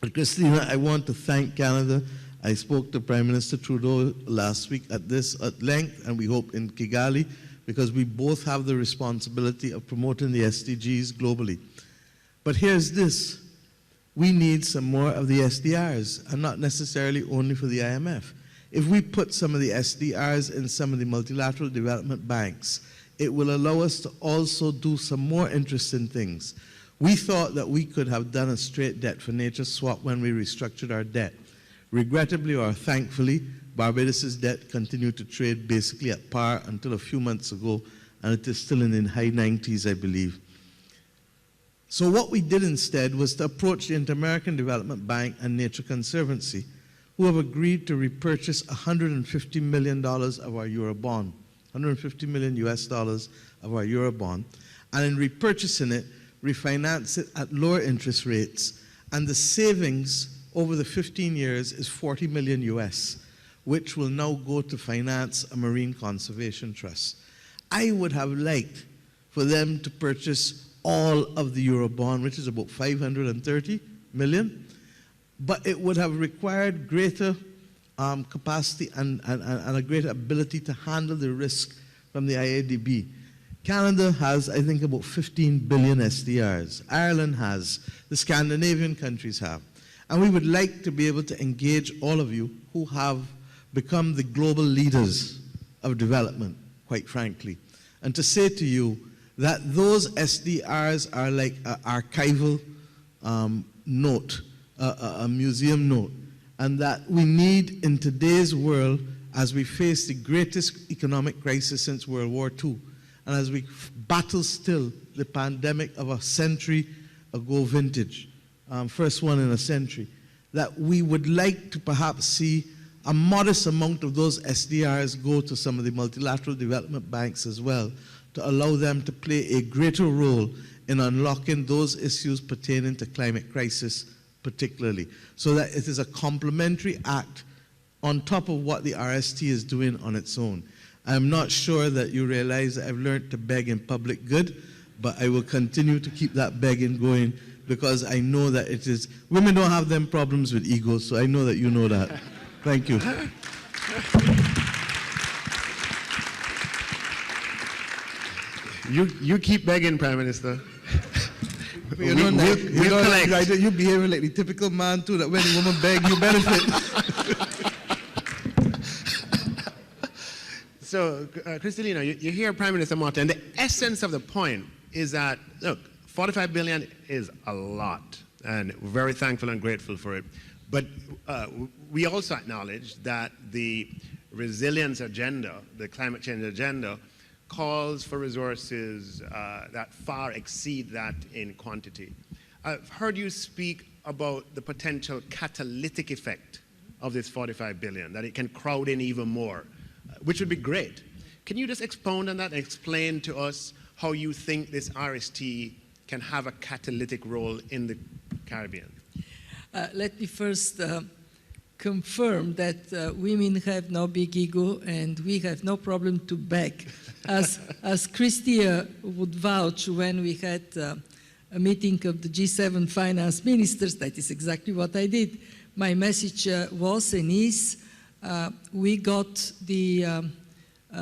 Kristalina, I want to thank Canada. I spoke to Prime Minister Trudeau last week at length, and we hope in Kigali, because we both have the responsibility of promoting the SDGs globally. But here's this. We need some more of the SDRs, and not necessarily only for the IMF. If we put some of the SDRs in some of the multilateral development banks, it will allow us to also do some more interesting things. We thought that we could have done a straight debt for nature swap when we restructured our debt. Regrettably or thankfully, Barbados' debt continued to trade basically at par until a few months ago, and it is still in the high 90s, I believe. So what we did instead was to approach the Inter-American Development Bank and Nature Conservancy, who have agreed to repurchase $150 million of our Euro bond, $150 million US dollars of our Euro bond, and in repurchasing it, refinance it at lower interest rates, and the savings over the 15 years is 40 million US, which will now go to finance a marine conservation trust. I would have liked for them to purchase all of the Eurobond, which is about 530 million, but it would have required greater capacity and a greater ability to handle the risk from the IADB. Canada has, I think, about 15 billion SDRs. Ireland has. The Scandinavian countries have. And we would like to be able to engage all of you who have become the global leaders of development, quite frankly, and to say to you that those SDRs are like an archival note, a museum note, and that we need in today's world, as we face the greatest economic crisis since World War II, and as we battle still the pandemic of a century ago vintage, first one in a century, that we would like to perhaps see a modest amount of those SDRs go to some of the multilateral development banks as well, to allow them to play a greater role in unlocking those issues pertaining to climate crisis particularly, so that it is a complementary act on top of what the RST is doing on its own. I'm not sure that you realize that I've learned to beg in public good, but I will continue to keep that begging going, because I know that it is, women don't have them problems with ego, so I know that you know that. Thank you. You keep begging, Prime Minister. You know, we'll collect. You behaving like the typical man too, that when a woman beg, you benefit. So, Kristalina, you hear Prime Minister Mottley, and the essence of the point is that, look, 45 billion is a lot, and we're very thankful and grateful for it. But we also acknowledge that the resilience agenda, the climate change agenda, calls for resources that far exceed that in quantity. I've heard you speak about the potential catalytic effect of this 45 billion, that it can crowd in even more, which would be great. Can you just expound on that and explain to us how you think this RST can have a catalytic role in the Caribbean? Let me first confirm that women have no big ego and we have no problem to beg. As Chrystia would vouch, when we had a meeting of the G7 finance ministers, that is exactly what I did. My message was and is, we got the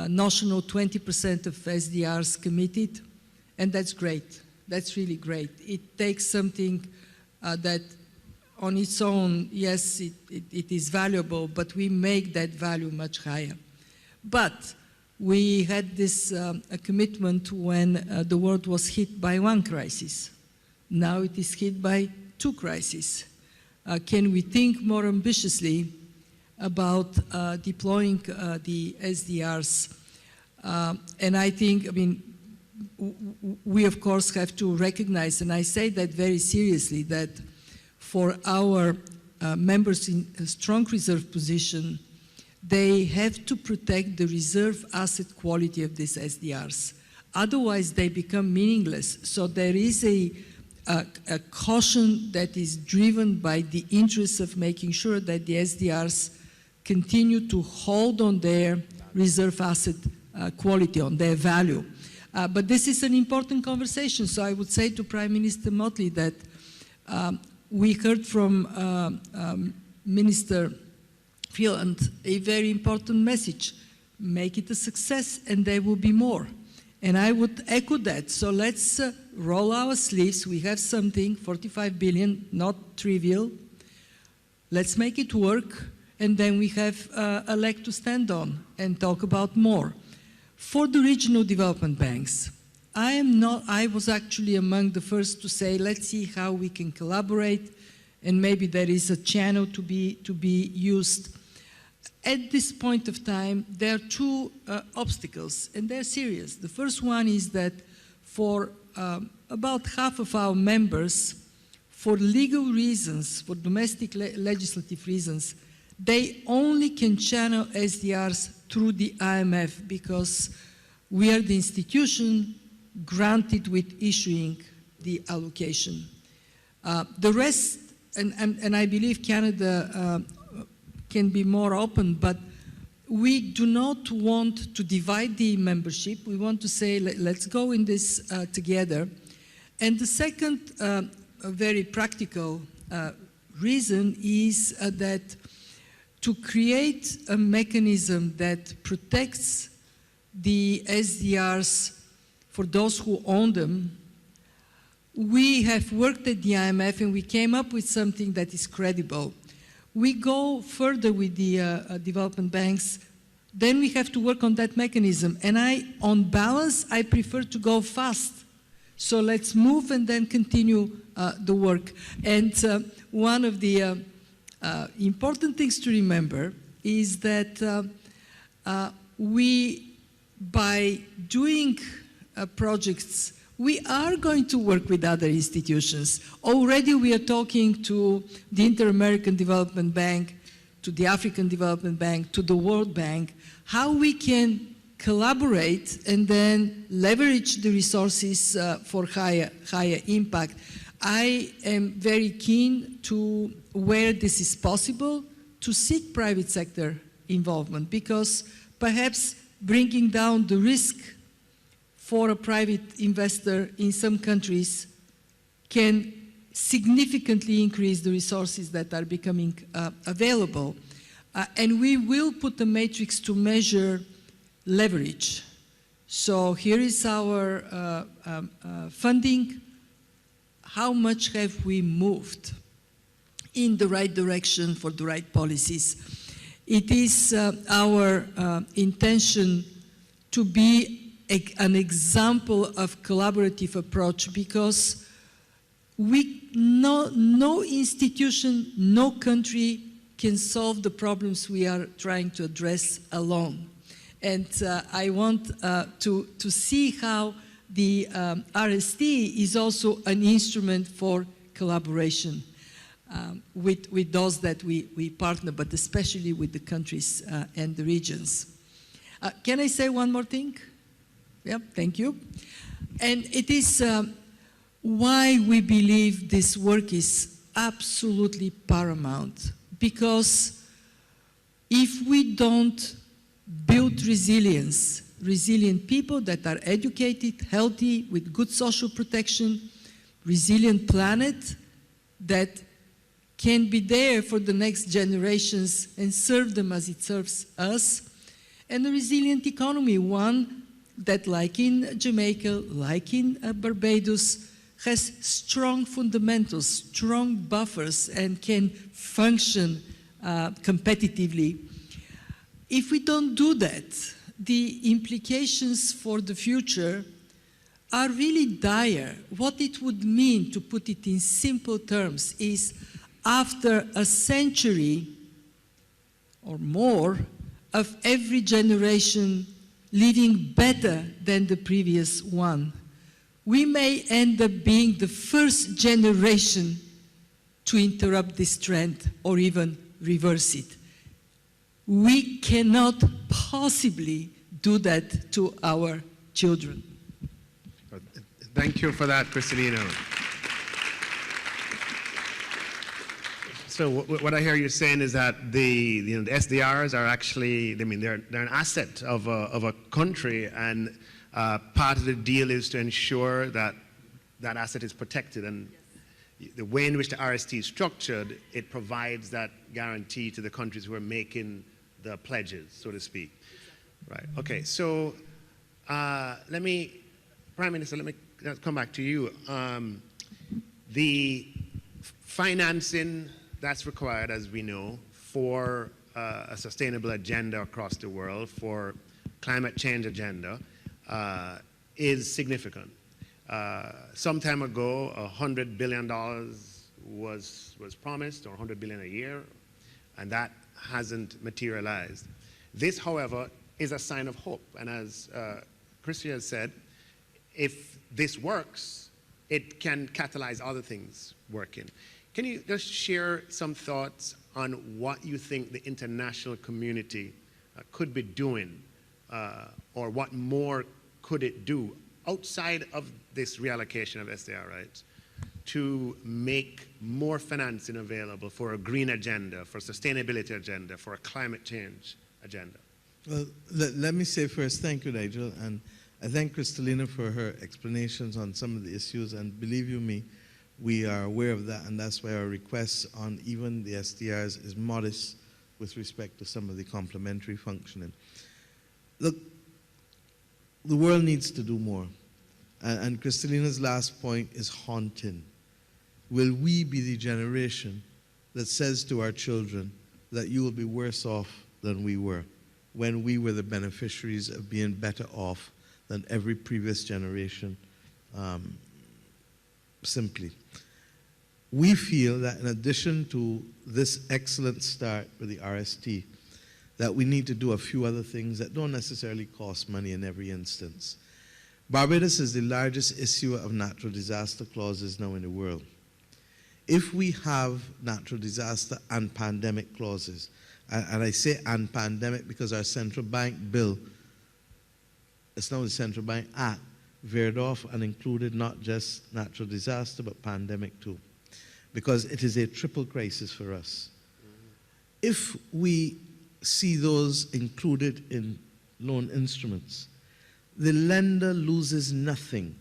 notional 20% of SDRs committed, and that's great. That's really great. It takes something that on its own, yes, it is valuable, but we make that value much higher. But we had this a commitment when the world was hit by one crisis. Now it is hit by two crises. Can we think more ambitiously about deploying the SDRs? And I think, I mean, we of course have to recognize, and I say that very seriously, that for our members in a strong reserve position, they have to protect the reserve asset quality of these SDRs. Otherwise, they become meaningless. So there is a caution that is driven by the interests of making sure that the SDRs continue to hold on their reserve asset quality, on their value. But this is an important conversation, so I would say to Prime Minister Mottley that we heard from Minister Freeland a very important message. Make it a success and there will be more. And I would echo that. So let's roll our sleeves. We have something, 45 billion, not trivial. Let's make it work, and then we have a leg to stand on and talk about more. For the regional development banks, I was actually among the first to say, let's see how we can collaborate, and maybe there is a channel to be used. At this point of time, there are two obstacles, and they're serious. The first one is that for about half of our members, for legal reasons, for domestic legislative reasons, they only can channel SDRs through the IMF because we are the institution granted with issuing the allocation. The rest, and I believe Canada can be more open, but we do not want to divide the membership. We want to say, let's go in this together. And the second very practical reason is that to create a mechanism that protects the SDRs for those who own them, we have worked at the IMF and we came up with something that is credible. We go further with the development banks, then we have to work on that mechanism. And on balance, I prefer to go fast. So let's move and then continue the work. And one of the important things to remember is that by doing projects, we are going to work with other institutions. Already we are talking to the Inter-American Development Bank, to the African Development Bank, to the World Bank, how we can collaborate and then leverage the resources for higher impact. I am very keen to, where this is possible, to seek private sector involvement, because perhaps bringing down the risk for a private investor in some countries can significantly increase the resources that are becoming available. And we will put a matrix to measure leverage. So here is our funding. How much have we moved in the right direction for the right policies? It is our intention to be an example of collaborative approach, because no institution, no country can solve the problems we are trying to address alone. And I want to see how the RST is also an instrument for collaboration with those that we partner, but especially with the countries and the regions. Can I say one more thing? Yeah, thank you. And it is why we believe this work is absolutely paramount. Because if we don't build resilience, resilient people that are educated, healthy, with good social protection, resilient planet that can be there for the next generations and serve them as it serves us, and a resilient economy, one that, like in Jamaica, like in Barbados, has strong fundamentals, strong buffers, and can function competitively. If we don't do that, the implications for the future are really dire. What it would mean, to put it in simple terms, is after a century or more of every generation living better than the previous one, we may end up being the first generation to interrupt this trend or even reverse it. We cannot possibly do that to our children. Thank you for that, Kristalina. So what I hear you saying is that the SDRs are actually, I mean, they're an asset of a country, and part of the deal is to ensure that that asset is protected, and the way in which the RST is structured, it provides that guarantee to the countries who are making the pledges, so to speak. Right, okay, so Prime Minister, let me come back to you. The financing that's required, as we know, for a sustainable agenda across the world, for climate change agenda, is significant. Some time ago, $100 billion was promised, or $100 billion a year, and that hasn't materialized. This, however, is a sign of hope, and as Chrystia has said, if this works, it can catalyze other things working. Can you just share some thoughts on what you think the international community could be doing, or what more could it do outside of this reallocation of SDR rights to make more financing available for a green agenda, for a sustainability agenda, for a climate change agenda? Well, let me say first, thank you, Nigel, and I thank Kristalina for her explanations on some of the issues, and believe you me, we are aware of that, and that's why our requests on even the SDRs is modest with respect to some of the complementary functioning. Look, the world needs to do more, and Kristalina's last point is haunting. Will we be the generation that says to our children that you will be worse off than we were, when we were the beneficiaries of being better off than every previous generation, simply. We feel that in addition to this excellent start with the RST, that we need to do a few other things that don't necessarily cost money in every instance. Barbados is the largest issuer of natural disaster clauses now in the world. If we have natural disaster and pandemic clauses, and I say and pandemic because our central bank bill, it's now the Central Bank Act, veered off and included not just natural disaster, but pandemic too, because it is a triple crisis for us. If we see those included in loan instruments, the lender loses nothing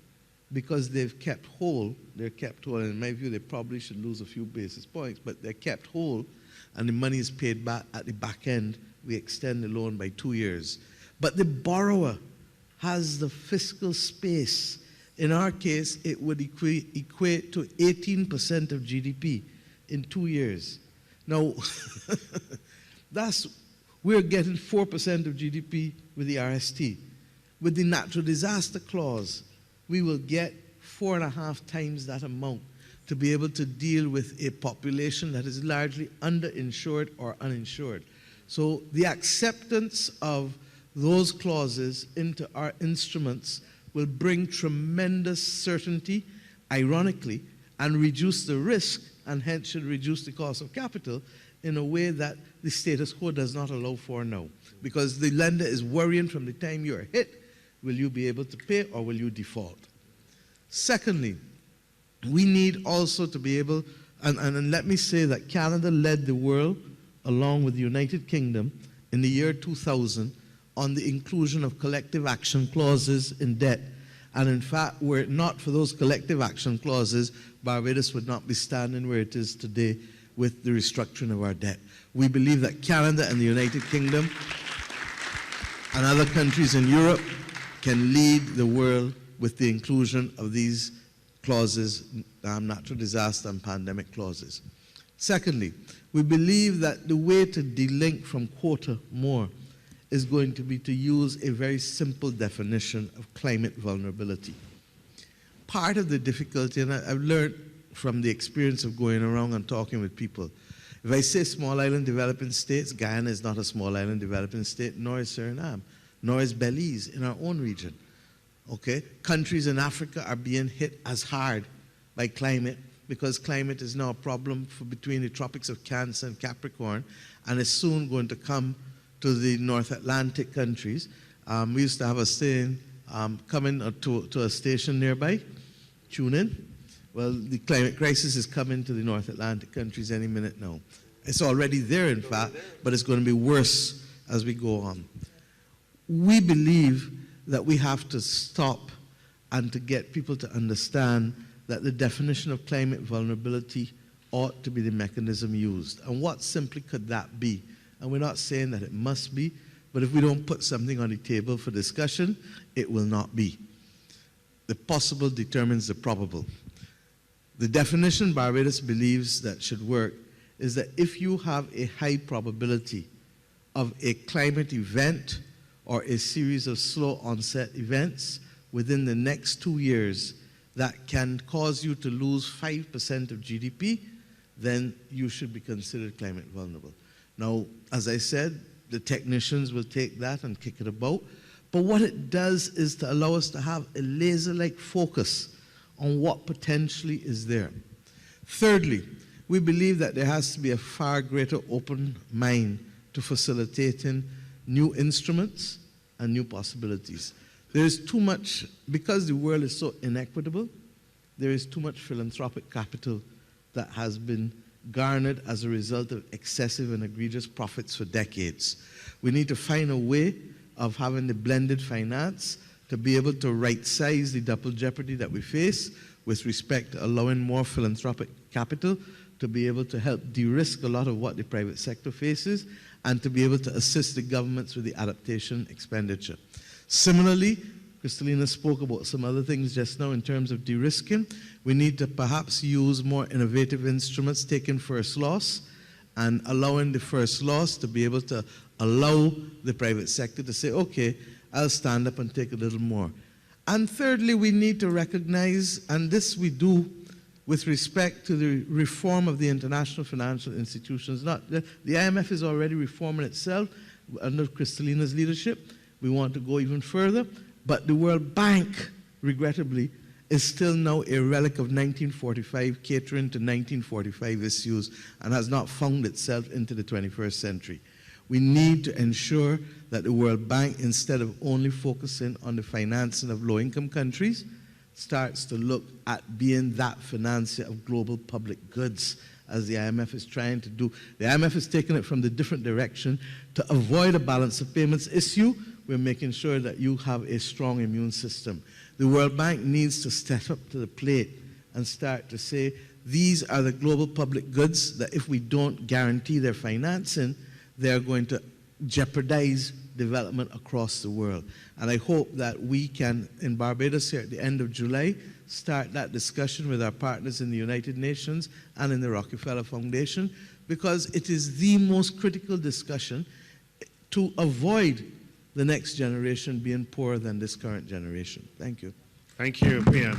because they've kept whole. They're kept whole, and in my view, they probably should lose a few basis points, but they're kept whole, and the money is paid back at the back end. We extend the loan by 2 years. But the borrower has the fiscal space. In our case, it would equate to 18% of GDP in 2 years. Now, we're getting 4% of GDP with the RST. With the natural disaster clause, we will get 4.5 times that amount to be able to deal with a population that is largely underinsured or uninsured. So the acceptance of those clauses into our instruments will bring tremendous certainty, ironically, and reduce the risk, and hence should reduce the cost of capital in a way that the status quo does not allow for now. Because the lender is worrying from the time you're hit, will you be able to pay or will you default? Secondly, we need also to be able, and let me say that Canada led the world, along with the United Kingdom, in the year 2000, on the inclusion of collective action clauses in debt. And in fact, were it not for those collective action clauses, Barbados would not be standing where it is today with the restructuring of our debt. We believe that Canada and the United Kingdom and other countries in Europe can lead the world with the inclusion of these clauses, natural disaster and pandemic clauses. Secondly, we believe that the way to delink from quota more is going to be to use a very simple definition of climate vulnerability. Part of the difficulty, and I've learned from the experience of going around and talking with people, if I say small island developing states, Guyana is not a small island developing state, nor is Suriname, nor is Belize in our own region. Okay? Countries in Africa are being hit as hard by climate because climate is now a problem between the tropics of Cancer and Capricorn, and is soon going to come to the North Atlantic countries. We used to have a saying, coming to a station nearby, tune in. Well, the climate crisis is coming to the North Atlantic countries any minute now. It's already there, in fact, but it's going to be worse as we go on. We believe that we have to stop and to get people to understand that the definition of climate vulnerability ought to be the mechanism used. And what simply could that be? And we're not saying that it must be, but if we don't put something on the table for discussion, it will not be. The possible determines the probable. The definition Barbados believes that should work is that if you have a high probability of a climate event or a series of slow onset events within the next 2 years that can cause you to lose 5% of GDP, then you should be considered climate vulnerable. Now, as I said, the technicians will take that and kick it about, but what it does is to allow us to have a laser-like focus on what potentially is there. Thirdly, we believe that there has to be a far greater open mind to facilitating new instruments and new possibilities. There is too much, because the world is so inequitable, there is too much philanthropic capital that has been garnered as a result of excessive and egregious profits for decades. We need to find a way of having the blended finance to be able to right-size the double jeopardy that we face with respect to allowing more philanthropic capital to be able to help de-risk a lot of what the private sector faces and to be able to assist the governments with the adaptation expenditure. Similarly, Kristalina spoke about some other things just now in terms of de-risking. We need to perhaps use more innovative instruments, taking first loss and allowing the first loss to be able to allow the private sector to say, okay, I'll stand up and take a little more. And thirdly, we need to recognize, and this we do with respect to the reform of the international financial institutions. The IMF is already reforming itself under Kristalina's leadership. We want to go even further, but the World Bank, regrettably, is still now a relic of 1945, catering to 1945 issues, and has not found itself into the 21st century. We need to ensure that the World Bank, instead of only focusing on the financing of low-income countries, starts to look at being that financier of global public goods, as the IMF is trying to do. The IMF is taking it from the different direction. To avoid a balance of payments issue, we're making sure that you have a strong immune system. The World Bank needs to step up to the plate and start to say, these are the global public goods that if we don't guarantee their financing, they're going to jeopardize development across the world. And I hope that we can, in Barbados here at the end of July, start that discussion with our partners in the United Nations and in the Rockefeller Foundation, because it is the most critical discussion to avoid the next generation being poorer than this current generation. Thank you. Thank you, Mia.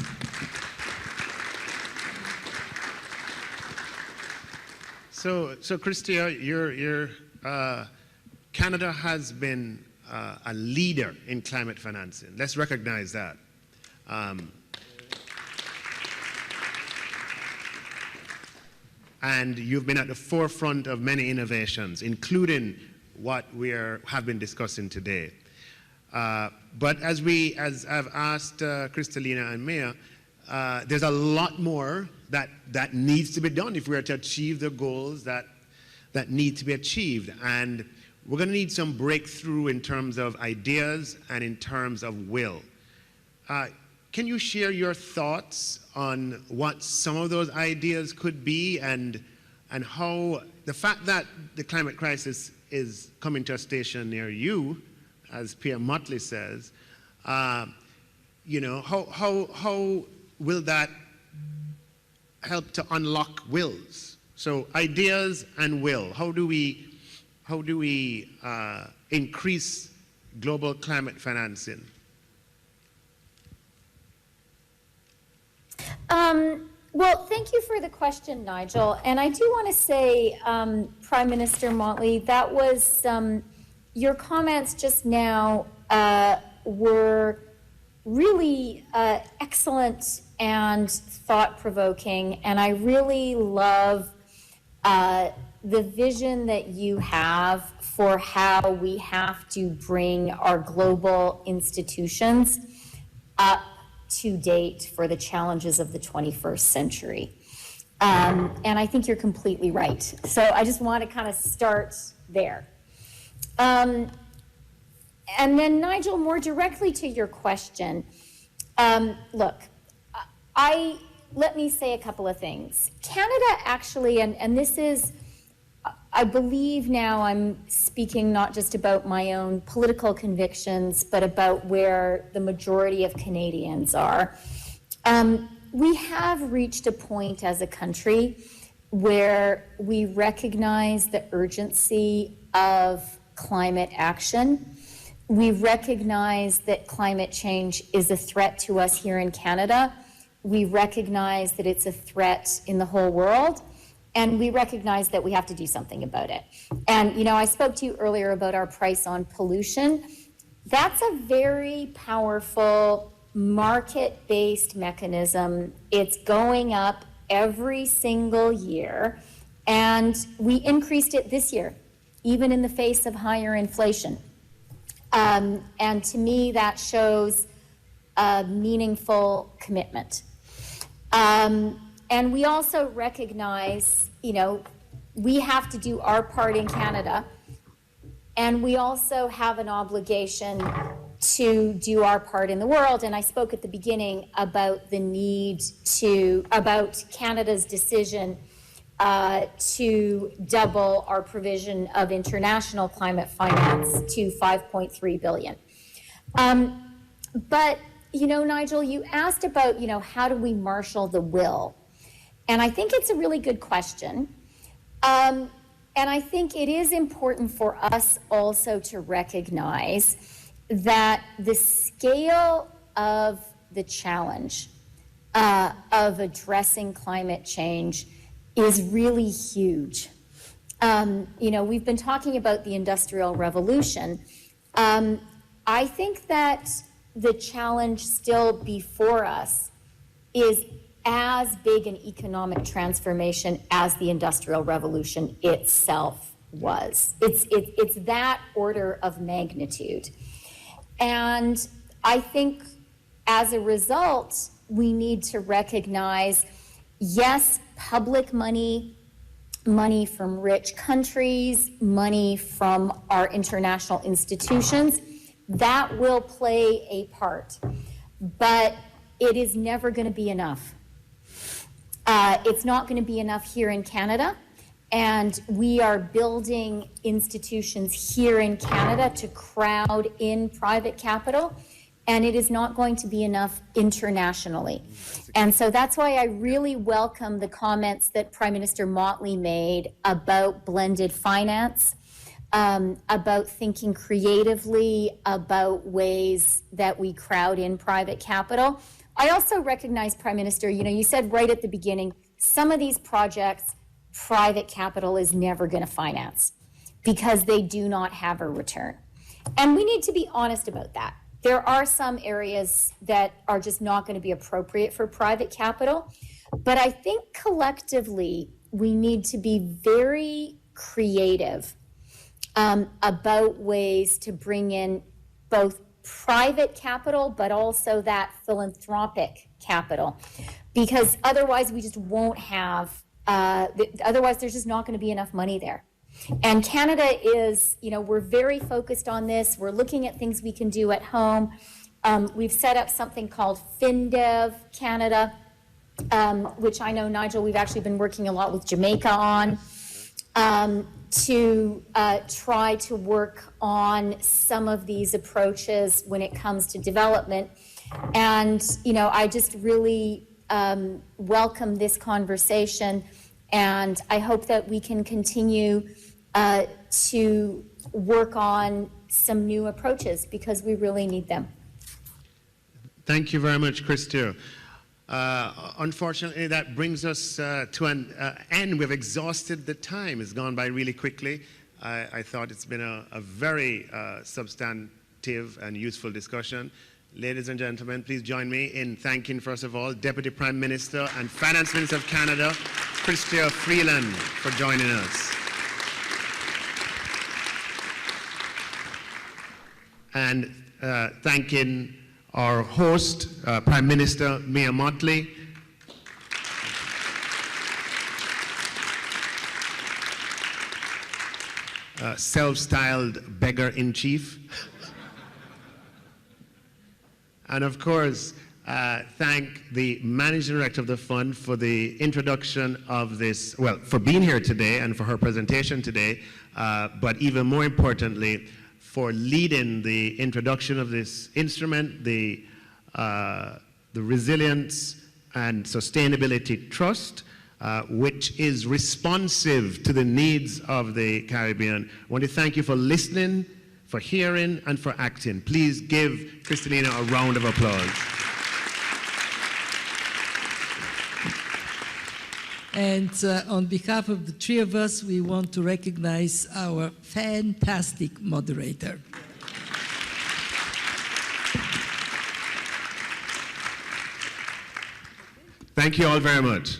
So Chrystia, Canada has been a leader in climate financing. Let's recognize that. And you've been at the forefront of many innovations, including what we have been discussing today. But as I've asked Kristalina and Mia, there's a lot more that needs to be done if we are to achieve the goals that need to be achieved. And we're going to need some breakthrough in terms of ideas and in terms of will. Can you share your thoughts on what some of those ideas could be, and how the fact that the climate crisis is coming to a station near you, as Mia Mottley says, you know, how will that help to unlock wills? So ideas and will. How do we increase global climate financing? Well, thank you for the question, Nigel. And I do want to say, Prime Minister Mottley, that was your comments just now were really excellent and thought-provoking. And I really love the vision that you have for how we have to bring our global institutions up to date for the challenges of the 21st century. And I think you're completely right. So I just want to kind of start there. And then, Nigel, more directly to your question, look, let me say a couple of things. Canada actually, and this is, I believe now I'm speaking not just about my own political convictions, but about where the majority of Canadians are. We have reached a point as a country where we recognize the urgency of climate action. We recognize that climate change is a threat to us here in Canada. We recognize that it's a threat in the whole world. And we recognize that we have to do something about it. And, you know, I spoke to you earlier about our price on pollution. That's a very powerful market-based mechanism. It's going up every single year. And we increased it this year, even in the face of higher inflation. And to me, that shows a meaningful commitment. And we also recognize, you know, we have to do our part in Canada, and we also have an obligation to do our part in the world. And I spoke at the beginning about the need about Canada's decision to double our provision of international climate finance to $5.3 billion. But, you know, Nigel, you asked about, you know, how do we marshal the will? And I think it's a really good question. And I think it is important for us also to recognize that the scale of the challenge of addressing climate change is really huge. You know, we've been talking about the Industrial Revolution. I think that the challenge still before us is as big an economic transformation as the Industrial Revolution itself was. It's that order of magnitude. And I think as a result, we need to recognize, yes, public money, money from rich countries, money from our international institutions, that will play a part. But it is never going to be enough. It's not going to be enough here in Canada, and we are building institutions here in Canada to crowd in private capital, and it is not going to be enough internationally. And so that's why I really welcome the comments that Prime Minister Mottley made about blended finance, about thinking creatively about ways that we crowd in private capital. I also recognize, Prime Minister, you know, you said right at the beginning, some of these projects, private capital is never going to finance because they do not have a return. And we need to be honest about that. There are some areas that are just not going to be appropriate for private capital. But I think collectively, we need to be very creative about ways to bring in both private capital, but also that philanthropic capital, because otherwise we just won't have, otherwise there's just not going to be enough money there. And Canada is, you know, we're very focused on this. We're looking at things we can do at home. We've set up something called FinDev Canada, which I know, Nigel, we've actually been working a lot with Jamaica on, to try to work on some of these approaches when it comes to development. And, you know, I just really welcome this conversation, and I hope that we can continue to work on some new approaches, because we really need them. Thank you very much, Chrystia. Unfortunately, that brings us to an end. We've exhausted the time. It's gone by really quickly. I thought it's been a very substantive and useful discussion. Ladies and gentlemen, please join me in thanking, first of all, Deputy Prime Minister and Finance Minister of Canada, Chrystia Freeland, for joining us. And thanking our host, Prime Minister Mia Mottley. Self-styled beggar-in-chief. And of course, thank the Managing Director of the Fund for the introduction of this, well, for being here today and for her presentation today, but even more importantly, for leading the introduction of this instrument, the Resilience and Sustainability Trust, which is responsive to the needs of the Caribbean. I want to thank you for listening, for hearing, and for acting. Please give Kristalina a round of applause. And on behalf of the three of us, we want to recognize our fantastic moderator. Thank you all very much.